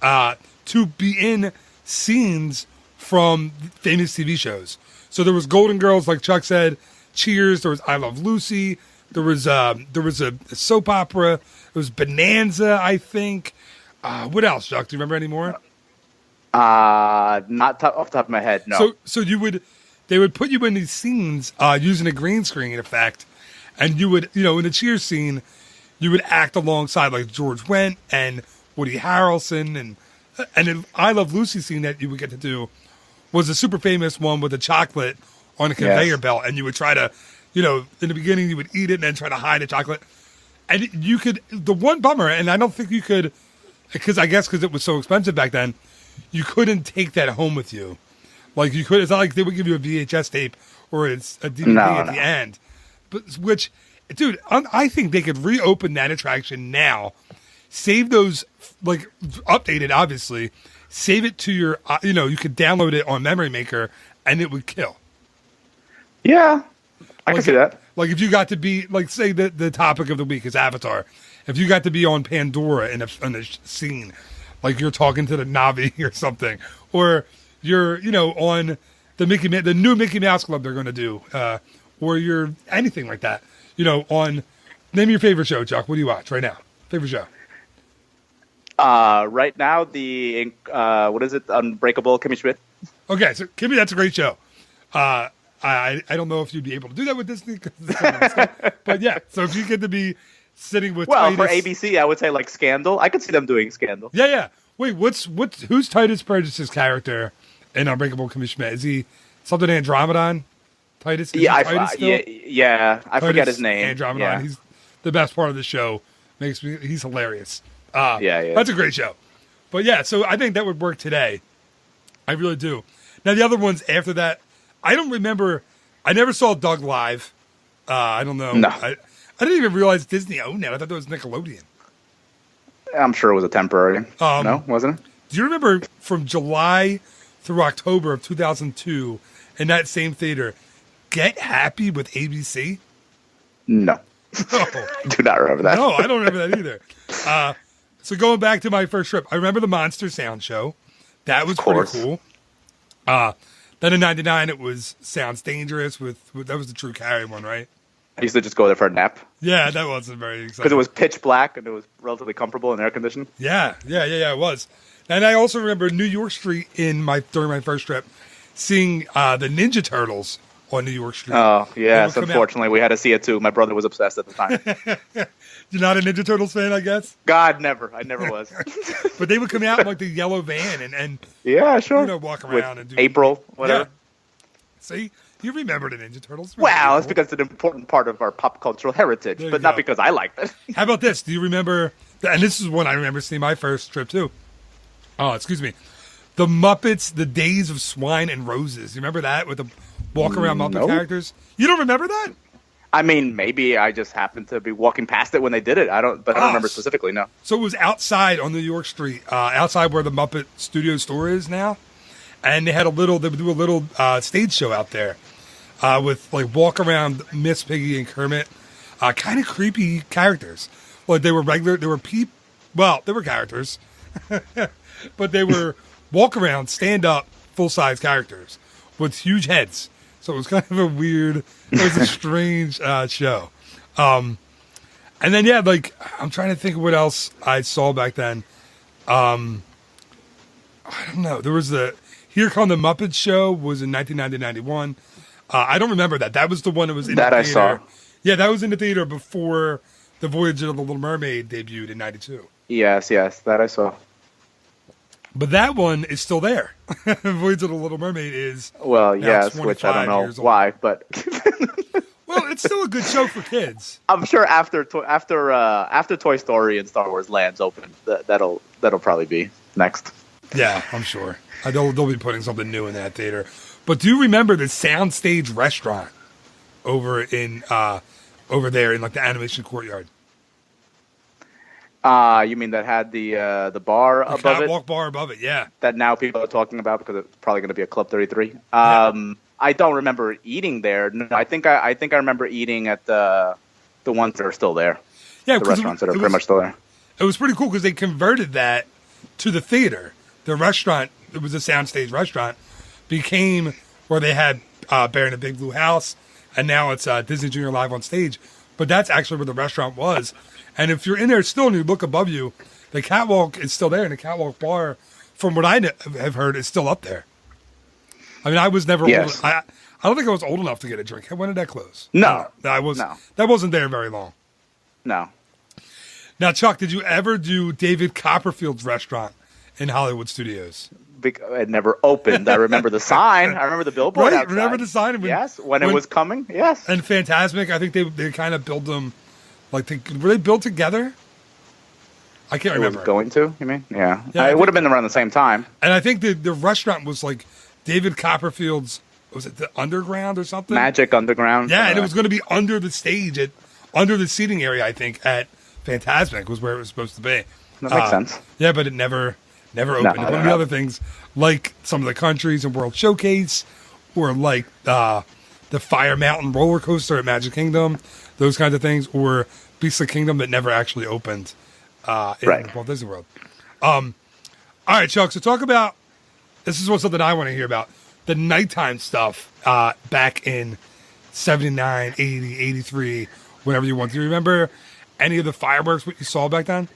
to be in scenes from famous TV shows. So there was Golden Girls, like Chuck said, Cheers, there was I Love Lucy, there was a soap opera. It was Bonanza, I think. What else, Chuck? Do you remember any more? Not off the top of my head, no. So they would put you in these scenes using a green screen, in effect, and you would, in the Cheers scene, you would act alongside like George Wendt and Woody Harrelson and And then I Love Lucy scene that you would get to do was a super famous one with the chocolate on a conveyor belt, and you would try to, in the beginning you would eat it and then try to hide the chocolate. And you could, the one bummer, and I don't think you could, because it was so expensive back then, you couldn't take that home with you. Like you could, it's not like they would give you a VHS tape or it's a DVD at the end. But which, dude, I think they could reopen that attraction now, save those, like updated, obviously, save it to your, you could download it on Memory Maker and it would kill. Yeah, I can see that. Like if you got to be, like say the topic of the week is Avatar. If you got to be on Pandora in a scene, like you're talking to the Navi or something, or you're, on the new Mickey Mouse Club they're going to do, or you're anything like that, on, name your favorite show, Chuck. What do you watch right now? Favorite show? Right now, what is it? Unbreakable Kimmy Schmidt. Okay, so Kimmy, that's a great show. I don't know if you'd be able to do that with Disney, but yeah. So if you get to be sitting with Titus, for ABC, I would say like Scandal. I could see them doing Scandal. Yeah. Wait, who's Titus Burgess's character in Unbreakable Kimmy Schmidt? Is he something Andromedon? Titus? I Titus forget his name. Andromedon. Yeah. He's the best part of the show. He's hilarious. Yeah. That's a great show. But yeah, so I think that would work today. I really do. Now the other ones after that, I don't remember. I never saw Doug live. I don't know. No. I didn't even realize Disney owned that. I thought that was Nickelodeon. I'm sure it was a temporary. No, wasn't it? Do you remember from July through October of 2002 in that same theater, Get Happy with ABC? No. Oh. I do not remember that. No, I don't remember that either. So going back to my first trip, I remember the Monster Sound Show. That was pretty cool. Then in '99, it was Sounds Dangerous that was the Drew Carey one, right? I used to just go there for a nap. Yeah, that wasn't very exciting. Because it was pitch black and it was relatively comfortable and air conditioned. Yeah, it was. And I also remember New York Street during my first trip, seeing the Ninja Turtles on New York Street. Oh, yes. Unfortunately, we had to see it too. My brother was obsessed at the time. You're not a Ninja Turtles fan, I guess? God, never. I never was. But they would come out in like the yellow van and yeah, sure. Walk around with and do April, whatever. Yeah. See, you remember the Ninja Turtles? Wow, it's because it's an important part of our pop cultural heritage, but not because I liked it. How about this? Do you remember? And this is one I remember seeing my first trip too. Oh, excuse me. The Muppets, The Days of Swine and Roses. You remember that with the walk around Muppet characters? You don't remember that? I mean, maybe I just happened to be walking past it when they did it. I don't remember specifically, no. So it was outside on New York Street, outside where the Muppet Studio store is now. And they would do a little stage show out there with like walk around Miss Piggy and Kermit. Kind of creepy characters. Like they were characters. But they were walk around, stand up, full size characters with huge heads. So it was kind of it was a strange show. And then, I'm trying to think of what else I saw back then. I don't know. There was Here Come the Muppets show was in 1990-91. I don't remember that. That was the one that was in the theater. I saw. Yeah, that was in the theater before The Voyage of the Little Mermaid debuted in 92. Yes, that I saw. But that one is still there. Voyage of the Little Mermaid is which I don't know why, but well, it's still a good show for kids. I'm sure after Toy Story and Star Wars Lands open, that'll probably be next. Yeah, I'm sure they'll be putting something new in that theater. But do you remember the Soundstage restaurant over there in like the animation courtyard? You mean that had the bar above it? The catwalk bar above it, yeah. That now people are talking about because it's probably going to be a Club 33. I don't remember eating there. No, I think I remember eating at the ones that are still there. Yeah, the restaurants that are pretty much still there. It was pretty cool because they converted that to the theater. The restaurant, it was a soundstage restaurant, became where they had Bear in the Big Blue House, and now it's Disney Junior Live on Stage. But that's actually where the restaurant was. And if you're in there still and you look above you, the catwalk is still there, and the catwalk bar, from what I have heard, is still up there. I mean, I was never old. I don't think I was old enough to get a drink. When did that close? No. That wasn't there very long. No. Now, Chuck, did you ever do David Copperfield's restaurant in Hollywood studios. It never opened. I remember the sign. I remember the billboard outside. Remember the sign? Yes, when it was coming. Yes. And Fantasmic, I think they kind of built them, were they built together? I can't remember. It was going to, you mean? Yeah. It would have been around the same time. And I think the restaurant was like David Copperfield's, was it the Underground or something? Magic Underground. Yeah, and it was going to be under the stage, under the seating area, I think, at Fantasmic was where it was supposed to be. That makes sense. Yeah, but it never opened. One of the other things, like some of the countries in World Showcase, or like the Fire Mountain roller coaster at Magic Kingdom, those kinds of things, or Beasts of Kingdom that never actually opened in Walt Disney World. All right, Chuck, so talk about, this is something I want to hear about, the nighttime stuff back in 79, 80, 83, whenever you want. Do you remember any of the fireworks, what you saw back then?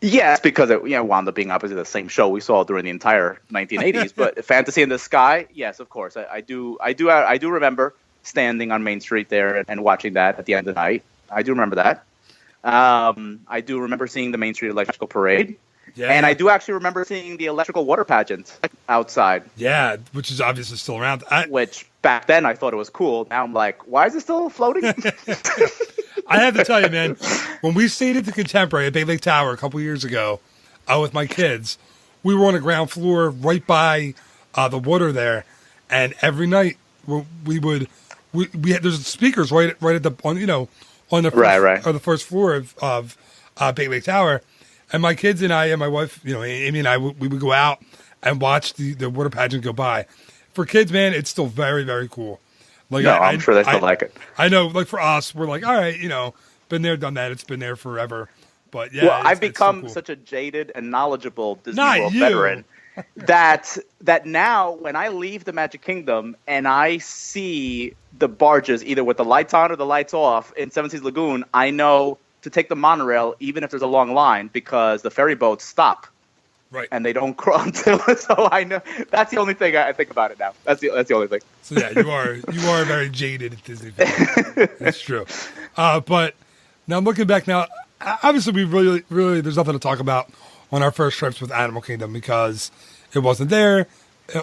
Yes, because it wound up being obviously the same show we saw during the entire 1980s. But Fantasy in the Sky, yes, of course, I do remember standing on Main Street there and watching that at the end of the night. I do remember that. I do remember seeing the Main Street Electrical Parade, and I do actually remember seeing the electrical water pageant outside. Yeah, which is obviously still around. Which back then I thought it was cool. Now I'm like, why is it still floating? I have to tell you, man, when we stayed at the Contemporary at Bay Lake Tower a couple years ago with my kids, we were on the ground floor right by the water there, and every night we had there's speakers right at the on the first, or the first floor of Bay Lake Tower, and my kids and I and my wife, Amy and I, we would go out and watch the water pageant go by. For kids, man, it's still very, very cool. Like, I'm sure they still like it. I know, like for us, we're like, all right, been there, done that. It's been there forever. But yeah, I've become such a jaded and knowledgeable Disney World veteran that now when I leave the Magic Kingdom and I see the barges either with the lights on or the lights off in Seven Seas Lagoon, I know to take the monorail even if there's a long line because the ferry boats stop. Right. And they don't crawl until, so I know that's the only thing I think about it now. That's the only thing. So yeah, you are very jaded at Disney. That's true. But now looking back now, obviously we really there's nothing to talk about on our first trips with Animal Kingdom because it wasn't there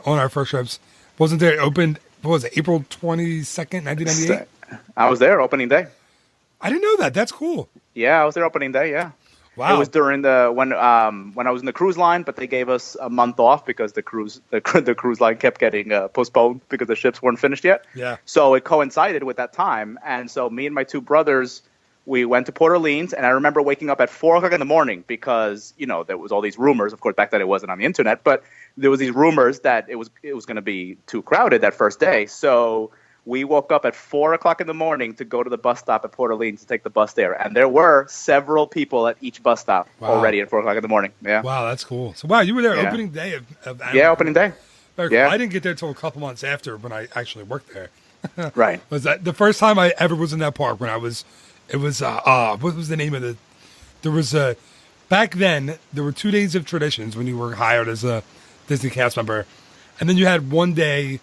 on our first trips. Wasn't there. It opened. What was it? April 22nd, 1998. I was there opening day. I didn't know that. That's cool. Yeah, I was there opening day. Yeah. Wow. It was during when I was in the cruise line, but they gave us a month off because the cruise line kept getting postponed because the ships weren't finished yet. Yeah. So it coincided with that time, and so me and my two brothers, we went to Port Orleans, and I remember waking up at 4:00 in the morning because there was all these rumors. Of course, back then it wasn't on the internet, but there was these rumors that it was going to be too crowded that first day. So we woke up at 4:00 in the morning to go to the bus stop at Port Orleans to take the bus there. And there were several people at each bus stop already at 4:00 in the morning. Yeah. Wow, that's cool. So, wow, you were there opening day of Yeah, opening day. Very cool. I didn't get there until a couple months after when I actually worked there. Right. Was that the first time I ever was in that park what was the name of there was back then, there were 2 days of traditions when you were hired as a Disney cast member. And then you had 1 day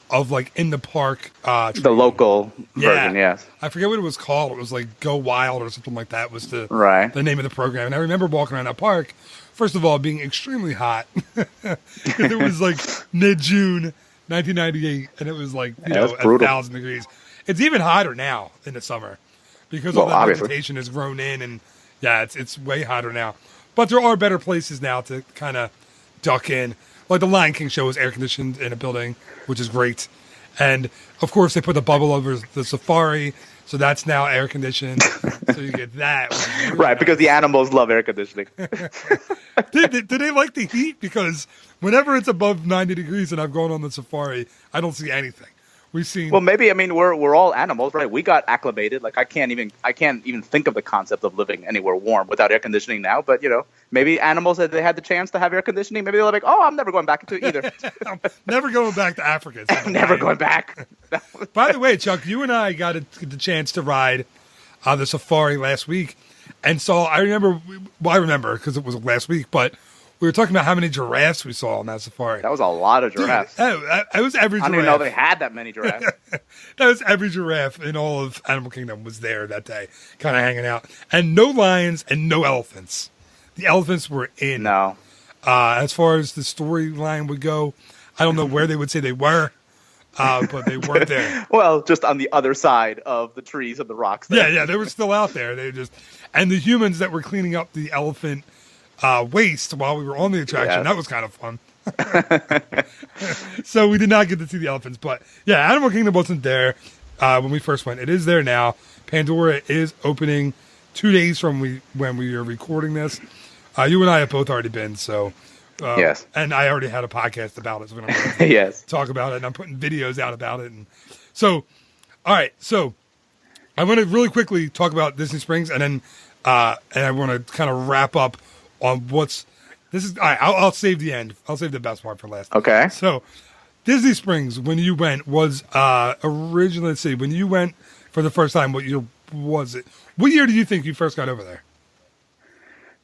of like in the park, the local version, yes. I forget what it was called. It was like Go Wild or something like that was the name of the program. And I remember walking around that park, first of all, being extremely hot. It was like mid-June 1998, and it was like 1,000 degrees. It's even hotter now in the summer because all the vegetation has grown in, and it's way hotter now. But there are better places now to kind of duck in. Like the Lion King show is air conditioned in a building, which is great. And of course they put the bubble over the safari, so that's now air conditioned. So you get that. Really right, nice. Because the animals love air conditioning. do they like the heat? Because whenever it's above 90 degrees and I've gone on the safari, I don't see anything. We've seen. Well, maybe we're all animals, right? We got acclimated. Like I can't even think of the concept of living anywhere warm without air conditioning now. But maybe animals that they had the chance to have air conditioning, maybe they're like, oh, I'm never going back into it either. I'm never going back to Africa. Never going back. By the way, Chuck, you and I got the chance to ride the safari last week, and so I remember because it was last week, but. We were talking about how many giraffes we saw on that safari. That was a lot of giraffes. Dude, that was every giraffe. I didn't even know they had that many giraffes. That was every giraffe in all of Animal Kingdom was there that day, kind of hanging out. And no lions and no elephants. The elephants were in. No. As far as the storyline would go, I don't know where they would say they were, but they weren't there. Well, just on the other side of the trees and the rocks. There. Yeah, they were still out there. And the humans that were cleaning up the elephant waste while we were on the attraction, that was kind of fun. So we did not get to see the elephants, but yeah, Animal Kingdom wasn't there when we first went. It is there now. Pandora is opening 2 days from when we are recording this. You and I have both already been, so yes. And I already had a podcast about it, so we don't have to yes. talk about it. And I'm putting videos out about it, and so all right. So I want to really quickly talk about Disney Springs, and then and I want to kind of wrap up on what's. This is all right, I'll save the end. I'll save the best part for last. Okay. So, Disney Springs, when you went, was originally, let's see, when you went for the first time, what year was it? What year do you think you first got over there?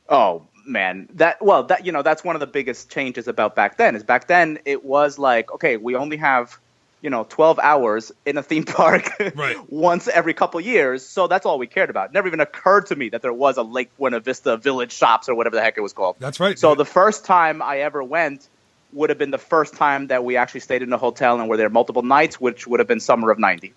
Oh man, that's one of the biggest changes about back then. Is back then it was like, okay, we only have 12 hours in a theme park right. once every couple of years. So that's all we cared about. It never even occurred to me that there was a Lake Buena Vista Village Shops or whatever the heck it was called. That's right. So the first time I ever went would have been the first time that we actually stayed in a hotel and were there multiple nights, which would have been summer of 90.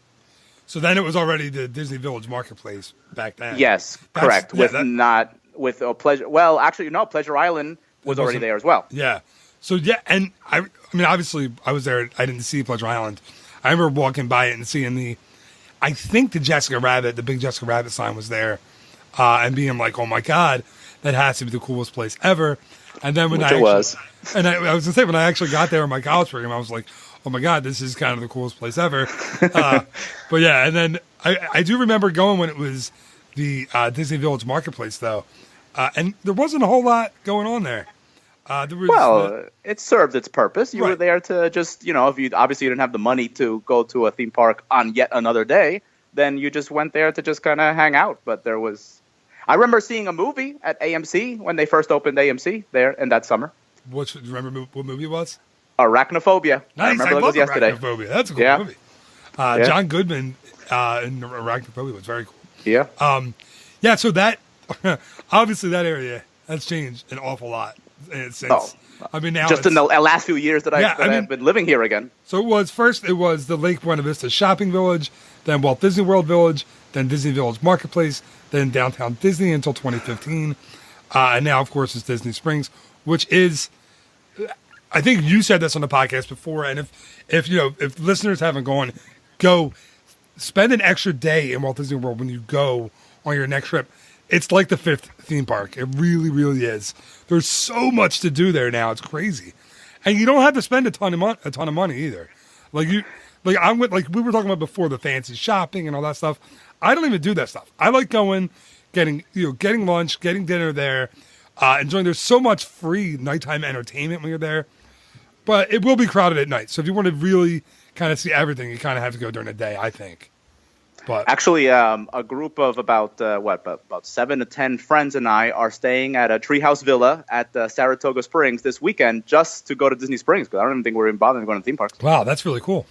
So then it was already the Disney Village Marketplace back then. Yes, correct. Pleasure. Well, actually, no, Pleasure Island was already there as well. Yeah. So yeah, and I mean, obviously, I was there. I didn't see Pleasure Island. I remember walking by it and seeing I think the the big Jessica Rabbit sign was there, and being like, "Oh my God, that has to be the coolest place ever." And then when I was gonna say when I actually got there in my college program, I was like, "Oh my God, this is kind of the coolest place ever." But yeah, and then I do remember going when it was the Disney Village Marketplace though, and there wasn't a whole lot going on there. It served its purpose. You were there to just, if you didn't have the money to go to a theme park on yet another day, then you just went there to just kind of hang out. But I remember seeing a movie at AMC when they first opened AMC there in that summer. Do you remember what movie it was? Arachnophobia. Nice. I remember it was yesterday. Arachnophobia. That's a cool movie. John Goodman in Arachnophobia was very cool. Yeah. Yeah. So that obviously that area has changed an awful lot. Since, I mean, now just in the last few years that I've been living here again. So it was the Lake Buena Vista Shopping Village, then Walt Disney World Village, then Disney Village Marketplace, then Downtown Disney until 2015, and now of course it's Disney Springs, which is, I think you said this on the podcast before, and if listeners haven't gone, go spend an extra day in Walt Disney World when you go on your next trip. It's like the fifth theme park. It really, really is. There's so much to do there now. It's crazy, and you don't have to spend a ton of money either. We were talking about before, the fancy shopping and all that stuff. I don't even do that stuff. I like going, getting lunch, getting dinner there, enjoying. There's so much free nighttime entertainment when you're there, but it will be crowded at night. So if you want to really kind of see everything, you kind of have to go during the day, I think. But actually, a group of about 7 to 10 friends and I are staying at a treehouse villa at Saratoga Springs this weekend just to go to Disney Springs because I don't even think we're even bothering going to theme parks. Wow, that's really cool.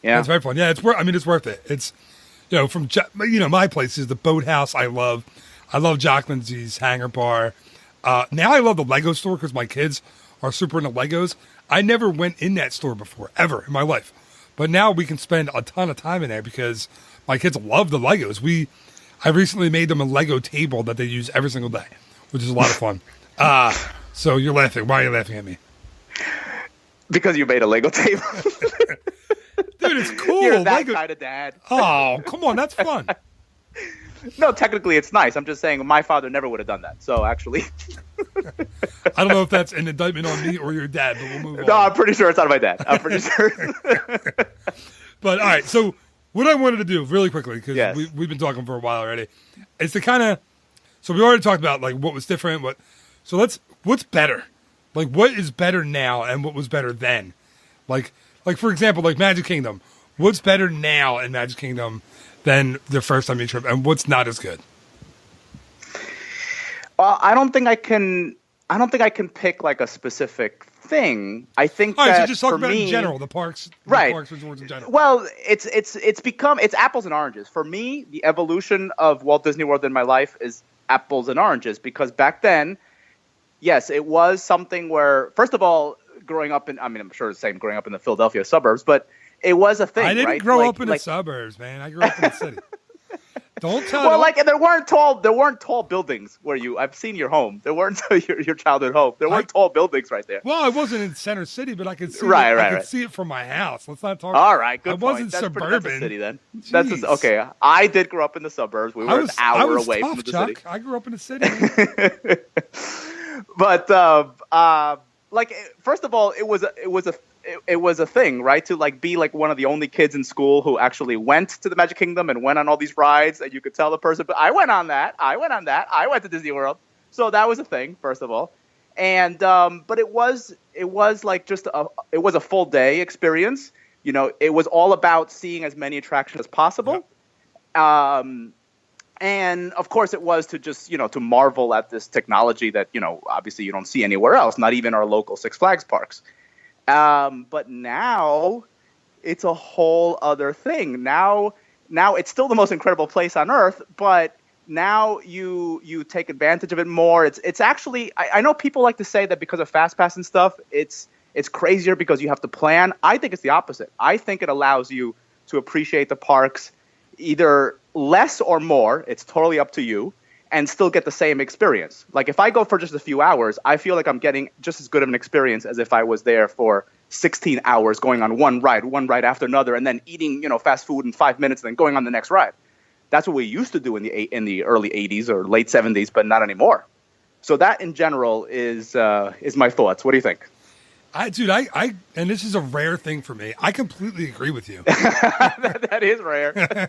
Yeah, that's very fun. Yeah, it's worth it. It's from my place is the Boathouse. I love Jock Lindsay's Hangar Bar. Now I love the Lego store because my kids are super into Legos. I never went in that store before ever in my life, but now we can spend a ton of time in there because my kids love the Legos. I recently made them a Lego table that they use every single day, which is a lot of fun. So you're laughing. Why are you laughing at me? Because you made a Lego table. Dude, it's cool. You're that kind of dad. Oh, come on. That's fun. No, technically it's nice. I'm just saying my father never would have done that. So actually. I don't know if that's an indictment on me or your dad, but we'll move on. No, I'm pretty sure it's not my dad. I'm pretty sure. But all right, so what I wanted to do really quickly, because we've been talking for a while already, is to kind of, so we already talked about like what was different, what's better? Like what is better now and what was better then? Like for example, like Magic Kingdom. What's better now in Magic Kingdom than the first time you trip, and what's not as good? I don't think I can pick like a specific thing. I think all right, that so just talk about me, in general, the parks, resorts in general. Well, it's apples and oranges. For me, the evolution of Walt Disney World in my life is apples and oranges because back then, yes, it was something where, first of all, growing up in, I mean, I'm sure it's the same growing up in the Philadelphia suburbs, but it was a thing, I didn't right? grow up in the suburbs, man. I grew up in the city. Don't tell. Well, like, and there weren't tall buildings where I've seen your home. There weren't your childhood home. There weren't tall buildings right there. Well, I wasn't in Center City, but I could see I could see it from my house. Let's not talk. All right, good I point. wasn't That's suburban. That's a city then. Jeez. Okay. I did grow up in the suburbs. We were an hour away tough, from the Chuck. city. I grew up in the city. But like, first of all, it was a thing, right? To like be like one of the only kids in school who actually went to the Magic Kingdom and went on all these rides, and you could tell the person, but I went on that. I went to Disney World. So that was a thing, first of all. And but it was like it was a full day experience. You know, it was all about seeing as many attractions as possible. Yep. And of course it was to just, to marvel at this technology that, obviously you don't see anywhere else, not even our local Six Flags parks. But now it's a whole other thing. Now it's still the most incredible place on earth, but now you take advantage of it more. It's actually, I know people like to say that because of FastPass and stuff, it's crazier because you have to plan. I think it's the opposite. I think it allows you to appreciate the parks either less or more. It's totally up to you, and still get the same experience. Like if I go for just a few hours, I feel like I'm getting just as good of an experience as if I was there for 16 hours going on one ride after another, and then eating, fast food in 5 minutes and then going on the next ride. That's what we used to do in the early 80s or late 70s, but not anymore. So that in general is my thoughts. What do you think? Dude, and this is a rare thing for me. I completely agree with you. That is rare.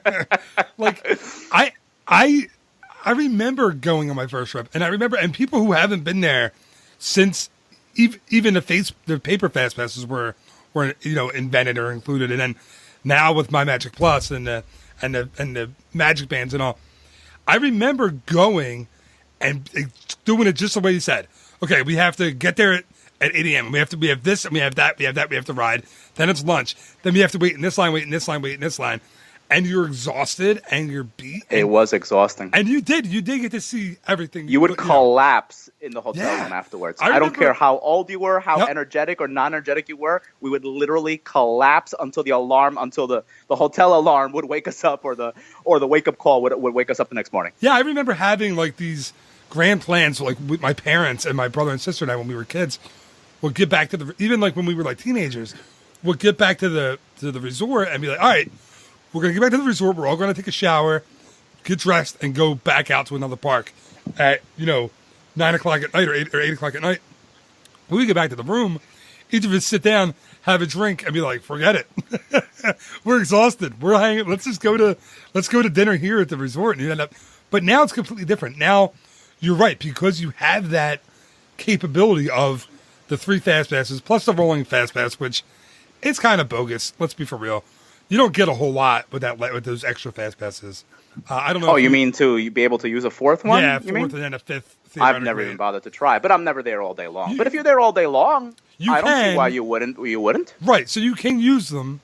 Like, I remember going on my first trip, and people who haven't been there since even the paper fast passes were invented or included, and then now with My Magic Plus and the Magic Bands and all, I remember going and doing it just the way you said. Okay, we have to get there at 8 a.m. We have this, and we have that, we have to ride. Then it's lunch. Then we have to wait in this line, wait in this line, wait in this line. And you're exhausted and you're beat. It was exhausting. And you did get to see everything. You would collapse in the hotel room afterwards. I don't care how old you were, how energetic or non-energetic you were. We would literally collapse until the hotel alarm would wake us up, or the wake-up call would wake us up the next morning. Yeah, I remember having like these grand plans, like with my parents and my brother and sister and I when we were kids. We'll get back to even like when we were like teenagers, we'll get back to the resort and be like, all right, we're going to get back to the resort. We're all going to take a shower, get dressed, and go back out to another park at, 9 o'clock at night or 8 o'clock at night. When we get back to the room, each of us sit down, have a drink, and be like, forget it. We're exhausted. We're hanging. Let's go to dinner here at the resort. And you end up, but now it's completely different. Now you're right, because you have that capability of the 3 fast passes plus the rolling fast pass, which it's kind of bogus. Let's be for real. You don't get a whole lot with those extra fast passes. I don't know. Oh, you mean to be able to use a fourth one? Yeah, fourth and then a fifth. I've never even bothered to try, but I'm never there all day long. But if you're there all day long, I don't see why you wouldn't. Right, so you can use them.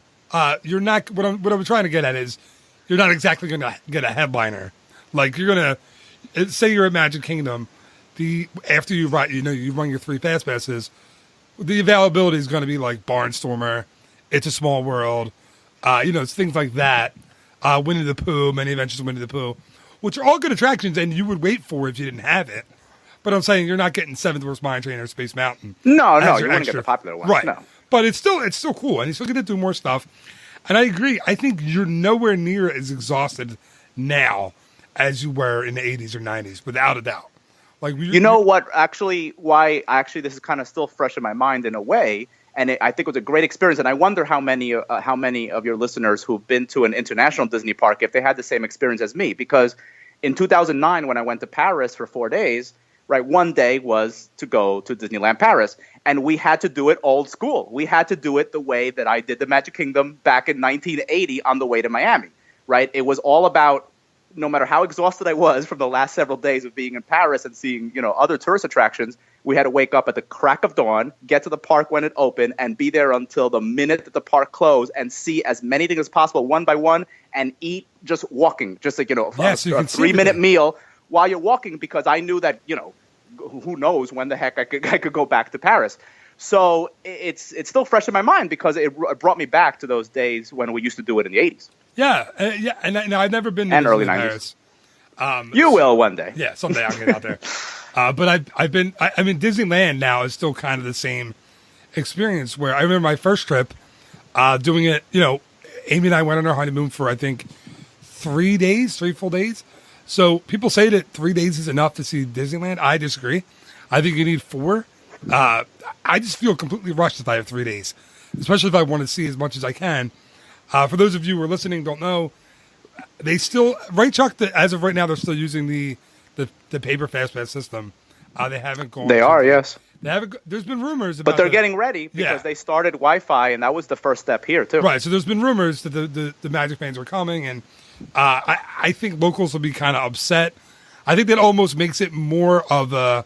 You're not. What I'm trying to get at is, you're not exactly going to get a headliner. Like you're going to say you're at Magic Kingdom. After you run your 3 fast passes, the availability is going to be like Barnstormer, It's a Small World, it's things like that. Winnie the Pooh, Many Adventures of Winnie the Pooh, which are all good attractions, and you would wait for if you didn't have it. But I'm saying you're not getting Seventh Worst Mine Train or Space Mountain. No, you wouldn't get the popular ones. Right. No. But it's still cool, and you still get to do more stuff. And I agree. I think you're nowhere near as exhausted now as you were in the 80s or 90s, without a doubt. Like why this is kind of still fresh in my mind in a way, and I think it was a great experience. And I wonder how many of your listeners who've been to an international Disney park, if they had the same experience as me. Because in 2009, when I went to Paris for 4 days, right, one day was to go to Disneyland Paris, and we had to do it old school. We had to do it the way that I did the Magic Kingdom back in 1980 on the way to Miami, right? It was all about, no matter how exhausted I was from the last several days of being in Paris and seeing, other tourist attractions, we had to wake up at the crack of dawn, get to the park when it opened, and be there until the minute that the park closed, and see as many things as possible one by one, and eat just walking, just like, a 3-minute meal while you're walking, because I knew that, who knows when the heck I could go back to Paris. So it's still fresh in my mind because it brought me back to those days when we used to do it in the 80s. Yeah, and I've never been to and early Paris. 90s. You will one day. Yeah, someday I'll get out there. But I've been. I mean, Disneyland now is still kind of the same experience. Where I remember my first trip, doing it. You know, Amy and I went on our honeymoon for I think 3 full days. So people say that 3 days is enough to see Disneyland. I disagree. I think you need 4. I just feel completely rushed if I have 3 days, especially if I want to see as much as I can. For those of you who are listening, don't know, they still, right, Chuck, as of right now, they're still using the paper fast pass system. They haven't gone. They are, yes. They haven't. There's been rumors about, but they're getting ready because they started Wi-Fi, and that was the first step here too. Right. So there's been rumors that the Magic fans are coming, and I think locals will be kind of upset. I think that almost makes it more of a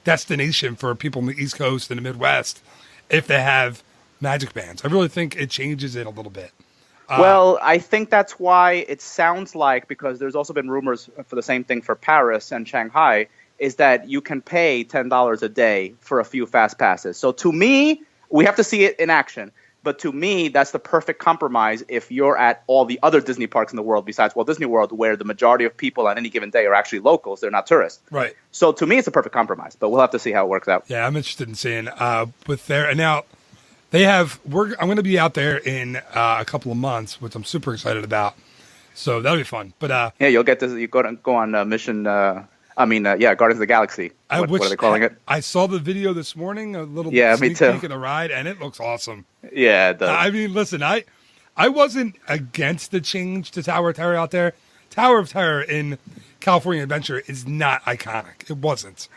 destination for people in the East Coast and the Midwest if they have Magic bands. I really think it changes it a little bit. Well, I think that's why it sounds like, because there's also been rumors for the same thing for Paris and Shanghai, is that you can pay $10 a day for a few fast passes. So to me, we have to see it in action. But to me, that's the perfect compromise if you're at all the other Disney parks in the world besides Walt Disney World, where the majority of people on any given day are actually locals. They're not tourists. Right. So to me, it's a perfect compromise. But we'll have to see how it works out. Yeah, I'm interested in seeing with their, and now they have, I'm going to be out there in a couple of months, which I'm super excited about. So that'll be fun. But yeah, you'll get to go on mission. Guardians of the Galaxy. What are they calling it? I saw the video this morning, a little sneak peek of the ride, and it looks awesome. Yeah, it does. I mean, listen, I wasn't against the change to Tower of Terror out there. Tower of Terror in California Adventure is not iconic. It wasn't.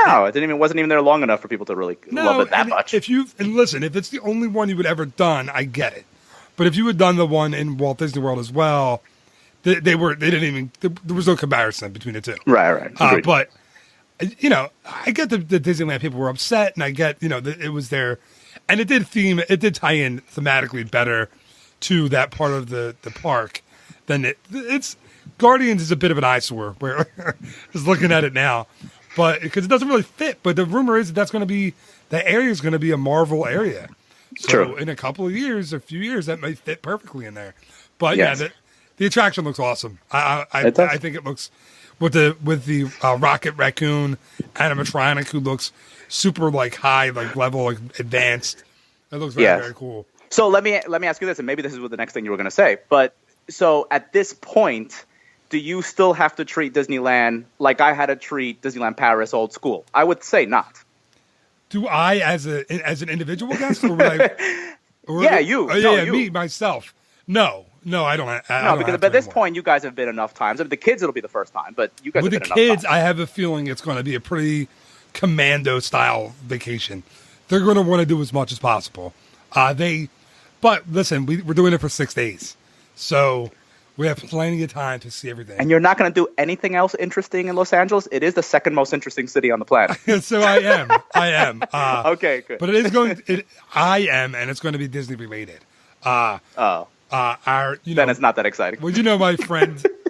No, it wasn't even there long enough for people to really love it that much. If it's the only one you would ever done, I get it. But if you had done the one in Walt Disney World as well, there was no comparison between the two. Right. But I get the Disneyland people were upset, and I get that it was there, and it did tie in thematically better to that part of the park than it's Guardians is a bit of an eyesore. Where just looking at it now. But because it doesn't really fit, but the rumor is that's going to be the area is going to be a Marvel area. So True. In a few years, that might fit perfectly in there. But yes. yeah, the attraction looks awesome. I think it looks with the Rocket Raccoon animatronic who looks super high level advanced. It looks very cool. So let me ask you this, and maybe this is what the next thing you were going to say. But so at this point, do you still have to treat Disneyland like I had to treat Disneyland Paris old school? I would say not. Do I, as an individual guest, or would I? You. Me myself. No, I don't. Because at this point, you guys have been enough times. I mean, the kids, it'll be the first time, but you guys with have the been kids, enough times. I have a feeling it's going to be a pretty commando style vacation. They're going to want to do as much as possible. But listen, we're doing it for 6 days, so we have plenty of time to see everything. And you're not going to do anything else interesting in Los Angeles? It is the second most interesting city on the planet. So I am. Okay, good. But I am, and it's going to be Disney related. Then it's not that exciting. Well,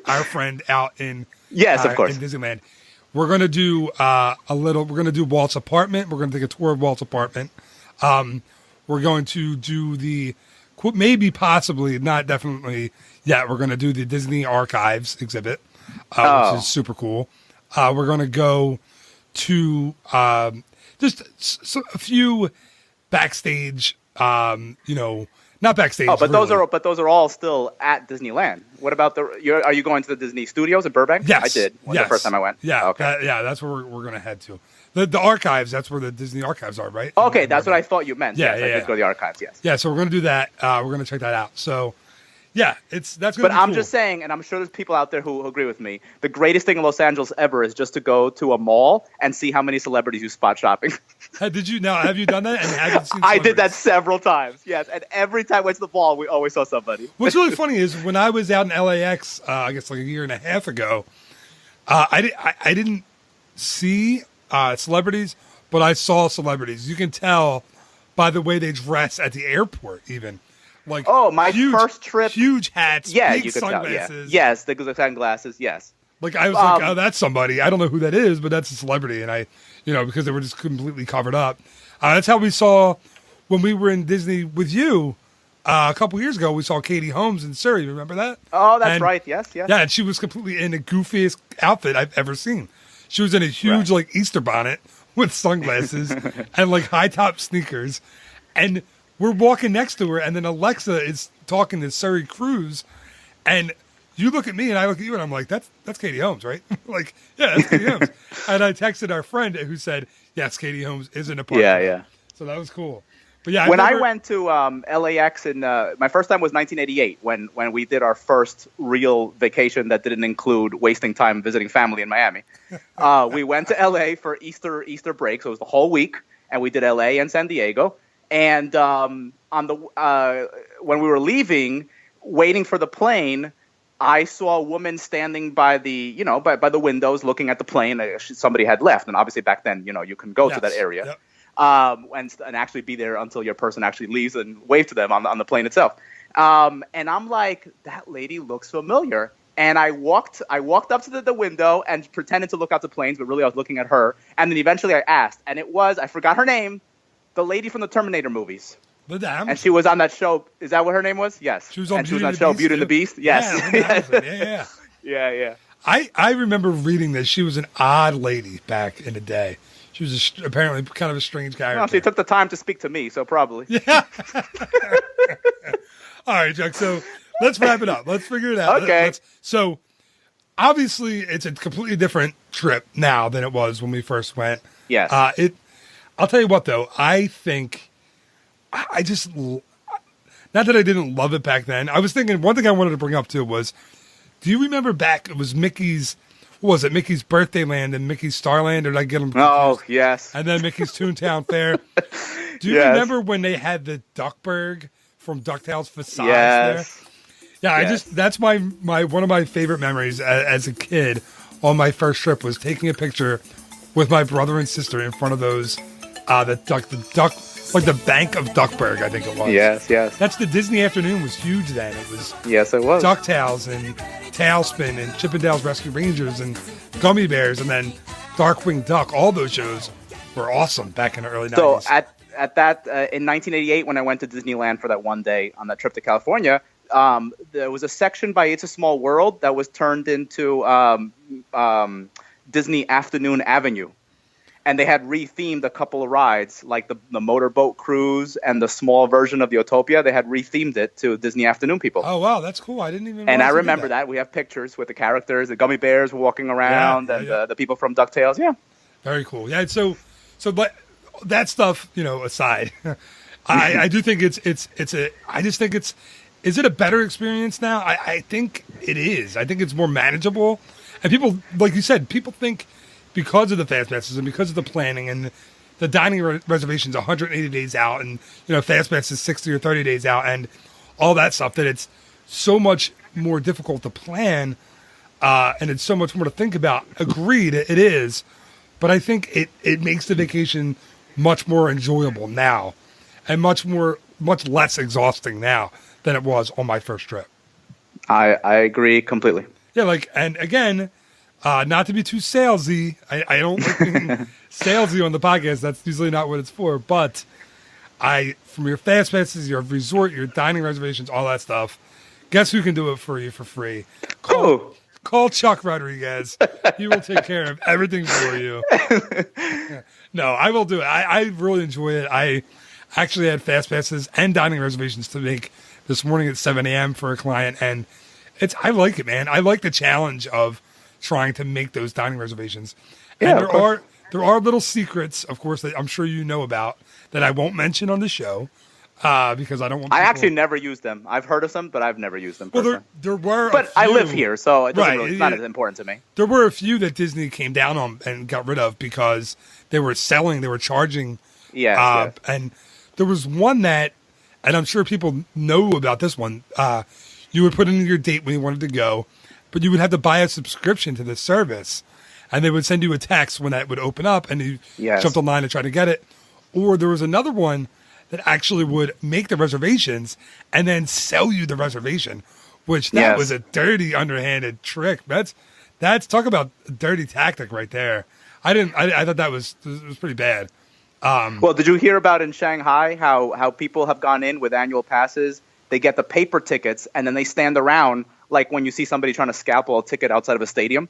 our friend out in of course, in Disneyland. We're going to do we're going to do Walt's apartment. We're going to take a tour of Walt's apartment. We're going to do possibly, not definitely yet. We're going to do the Disney Archives exhibit, which is super cool. We're going to go to just a few backstage, not backstage. But really. those are all still at Disneyland. What about are you going to the Disney Studios in Burbank? Yes, I did. The first time I went. Yeah, okay. That's where we're going to head to. The archives. That's where the Disney Archives are, right? Okay, that's what I thought you meant. Yeah, I did go to the archives. Yes. Yeah, so we're going to do that. We're going to check that out. So, yeah, that's going to be But I'm cool. just saying, and I'm sure there's people out there who agree with me, the greatest thing in Los Angeles ever is just to go to a mall and see how many celebrities you spot shopping. Have you done that? And have you seen I did that several times, yes. And every time I went to the mall, we always saw somebody. What's really funny is when I was out in LAX, I guess a year and a half ago, I didn't see celebrities, but I saw celebrities. You can tell by the way they dress at the airport, even. My first trip. Huge hats, Yeah, big you could sunglasses. tell. Yeah. Yes, the sunglasses, yes. Like, I was like, oh, that's somebody. I don't know who that is, but that's a celebrity. And because they were just completely covered up. That's how we saw when we were in Disney with you a couple years ago. We saw Katie Holmes in Surrey. Remember that? Oh, that's right. Yes. Yeah, and she was completely in the goofiest outfit I've ever seen. She was in a huge, like, Easter bonnet with sunglasses and, like, high-top sneakers. And we're walking next to her, and then Alexa is talking to Surrey Cruz, and you look at me and I look at you and I'm like, that's Katie Holmes, right? Like, yeah, that's Katie Holmes. And I texted our friend who said, yes, Katie Holmes is in a park. Yeah. So that was cool. But yeah, I went to LAX my first time was 1988 when we did our first real vacation that didn't include wasting time visiting family in Miami. We went to LA for Easter break, so it was the whole week, and we did LA and San Diego. And when we were leaving, waiting for the plane, I saw a woman standing by the, by the windows looking at the plane. Somebody had left. And obviously back then, you can go to that area and actually be there until your person actually leaves and wave to them on the plane itself. And I'm like, that lady looks familiar. And I walked up to the window and pretended to look out the planes, but really I was looking at her. And then eventually I asked, and I forgot her name, the lady from the Terminator movies. And she was on that show. Is that what her name was? Yes. She was on that show, Beauty and the Beast. Yes. Yeah. I remember reading that she was an odd lady back in the day. She was apparently kind of a strange character. Well, she took the time to speak to me, so probably. Yeah. All right, Chuck. So let's wrap it up. Let's figure it out. Okay. So obviously, it's a completely different trip now than it was when we first went. Yes. I'll tell you what, though. I think I just, not that I didn't love it back then. I was thinking, one thing I wanted to bring up too was, do you remember back, it was Mickey's Birthday Land and Mickey's Starland, or did I get them confused? Oh, yes. And then Mickey's Toontown Fair. Do you remember when they had the Duckburg from DuckTales facades there? Yeah, yes. That's my one of my favorite memories as a kid on my first trip was taking a picture with my brother and sister in front of those, the duck, like the Bank of Duckburg, I think it was. Yes. That's the Disney afternoon was huge then. It was DuckTales and Tailspin and Chippendales Rescue Rangers and Gummy Bears and then Darkwing Duck. All those shows were awesome back in the early 90s. So at that in 1988 when I went to Disneyland for that one day on that trip to California, there was a section by It's a Small World that was turned into Disney Afternoon Avenue. And they had rethemed a couple of rides, like the motorboat cruise and the small version of the Utopia. They had rethemed it to Disney Afternoon people. Oh, wow, that's cool. I didn't even. And I remember that. We have pictures with the characters. The Gummy Bears were walking around, and the people from DuckTales. Yeah, very cool. Yeah, so but that stuff, aside, I do think I just think is it a better experience now? I think it is. I think it's more manageable, and people, like you said, people think, because of the fast passes and because of the planning and the dining reservations 180 days out and, fast passes 60 or 30 days out and all that stuff, that it's so much more difficult to plan and it's so much more to think about. Agreed, it is. But I think it makes the vacation much more enjoyable now and much less exhausting now than it was on my first trip. I agree completely. Yeah, and again, not to be too salesy. I don't like being salesy on the podcast. That's usually not what it's for. But from your fast passes, your resort, your dining reservations, all that stuff, guess who can do it for you for free? Call Chuck Rodriguez. He will take care of everything for you. No, I will do it. I really enjoy it. I actually had fast passes and dining reservations to make this morning at 7 a.m. for a client. And I like it, man. I like the challenge of trying to make those dining reservations. And there are little secrets, of course, that I'm sure you know about that I won't mention on the show because I don't want. I actually never used them. I've heard of them, but I've never used them. Well, there were, but I live here, so it's not as important to me. There were a few that Disney came down on and got rid of because they were charging. Yeah. And there was one that, and I'm sure people know about this one. You would put in your date when you wanted to go, but you would have to buy a subscription to the service, and they would send you a text when that would open up, and you jumped online to try to get it. Or there was another one that actually would make the reservations and then sell you the reservation, which that was a dirty, underhanded trick. That's That's talk about a dirty tactic right there. I thought that was pretty bad. Well, did you hear about in Shanghai how people have gone in with annual passes? They get the paper tickets and then they stand around like when you see somebody trying to scalpel a ticket outside of a stadium.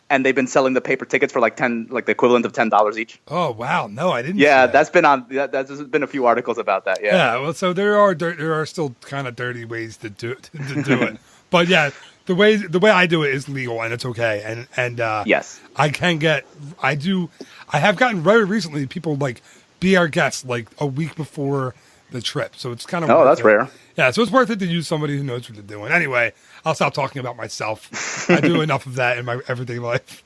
And they've been selling the paper tickets for like the equivalent of $10 each. Oh wow, no, I didn't. Yeah, see that. there's been a few articles about that. Yeah. Well, so there are still kind of dirty ways to do it, but yeah, the way I do it is legal and it's okay. And Yes, I have gotten very recently people like be our guests like a week before the trip, so it's kind of that's rare. Yeah, so it's worth it to use somebody who knows what they're doing. Anyway, I'll stop talking about myself. I do enough of that in my everyday life.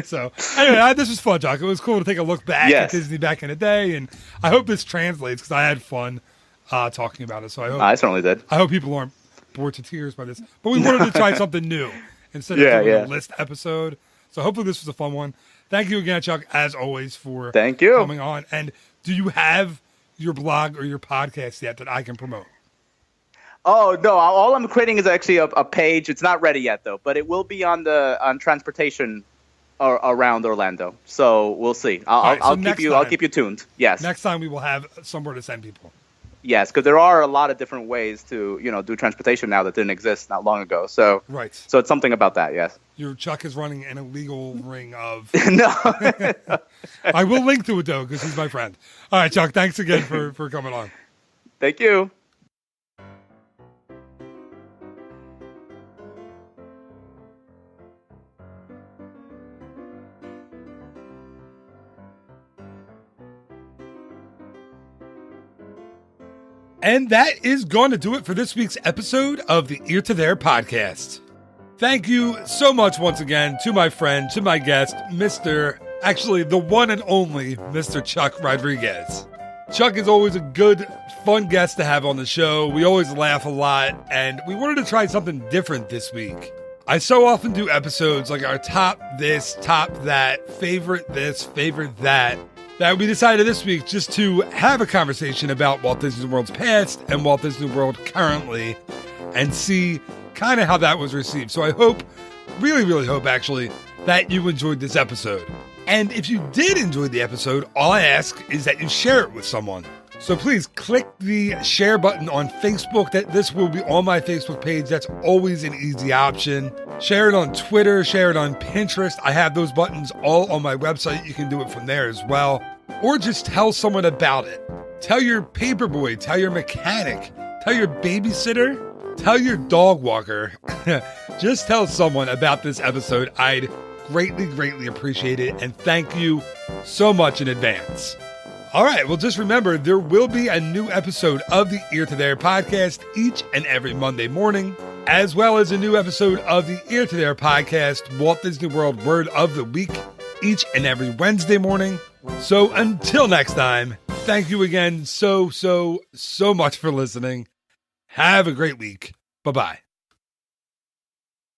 So anyway, this was fun, Chuck. It was cool to take a look back at Disney back in the day, and I hope this translates because I had fun talking about it. So I certainly did. I hope people aren't bored to tears by this, but we wanted to try something new instead of doing a list episode. So hopefully this was a fun one. Thank you again, Chuck, as always, for coming on. And do you have your blog or your podcast yet that I can promote? Oh no! All I'm creating is actually a page. It's not ready yet though, but it will be on transportation around Orlando. So we'll see. I'll keep you tuned. Yes. Next time we will have somewhere to send people. Yes, because there are a lot of different ways to do transportation now that didn't exist not long ago. So right. So it's something about that. Yes. Your Chuck is running an illegal ring of. No. I will link to it though because he's my friend. All right, Chuck. Thanks again for coming on. Thank you. And that is going to do it for this week's episode of the Ear to There podcast. Thank you so much once again to my friend, to my guest, the one and only Mr. Chuck Rodriguez. Chuck is always a good, fun guest to have on the show. We always laugh a lot, and we wanted to try something different this week. I so often do episodes like our top this, top that, favorite this, favorite that we decided this week just to have a conversation about Walt Disney World's past and Walt Disney World currently and see kind of how that was received. So I hope, really, really hope actually, that you enjoyed this episode. And if you did enjoy the episode, all I ask is that you share it with someone. So please click the share button on Facebook. This will be on my Facebook page. That's always an easy option. Share it on Twitter, share it on Pinterest. I have those buttons all on my website. You can do it from there as well. Or just tell someone about it. Tell your paperboy, tell your mechanic, tell your babysitter, tell your dog walker. Just tell someone about this episode. I'd greatly, greatly appreciate it. And thank you so much in advance. All right, well, just remember, there will be a new episode of the Ear to There podcast each and every Monday morning, as well as a new episode of the Ear to There podcast, Walt Disney World Word of the Week, each and every Wednesday morning. So until next time, thank you again so much for listening. Have a great week. Bye-bye.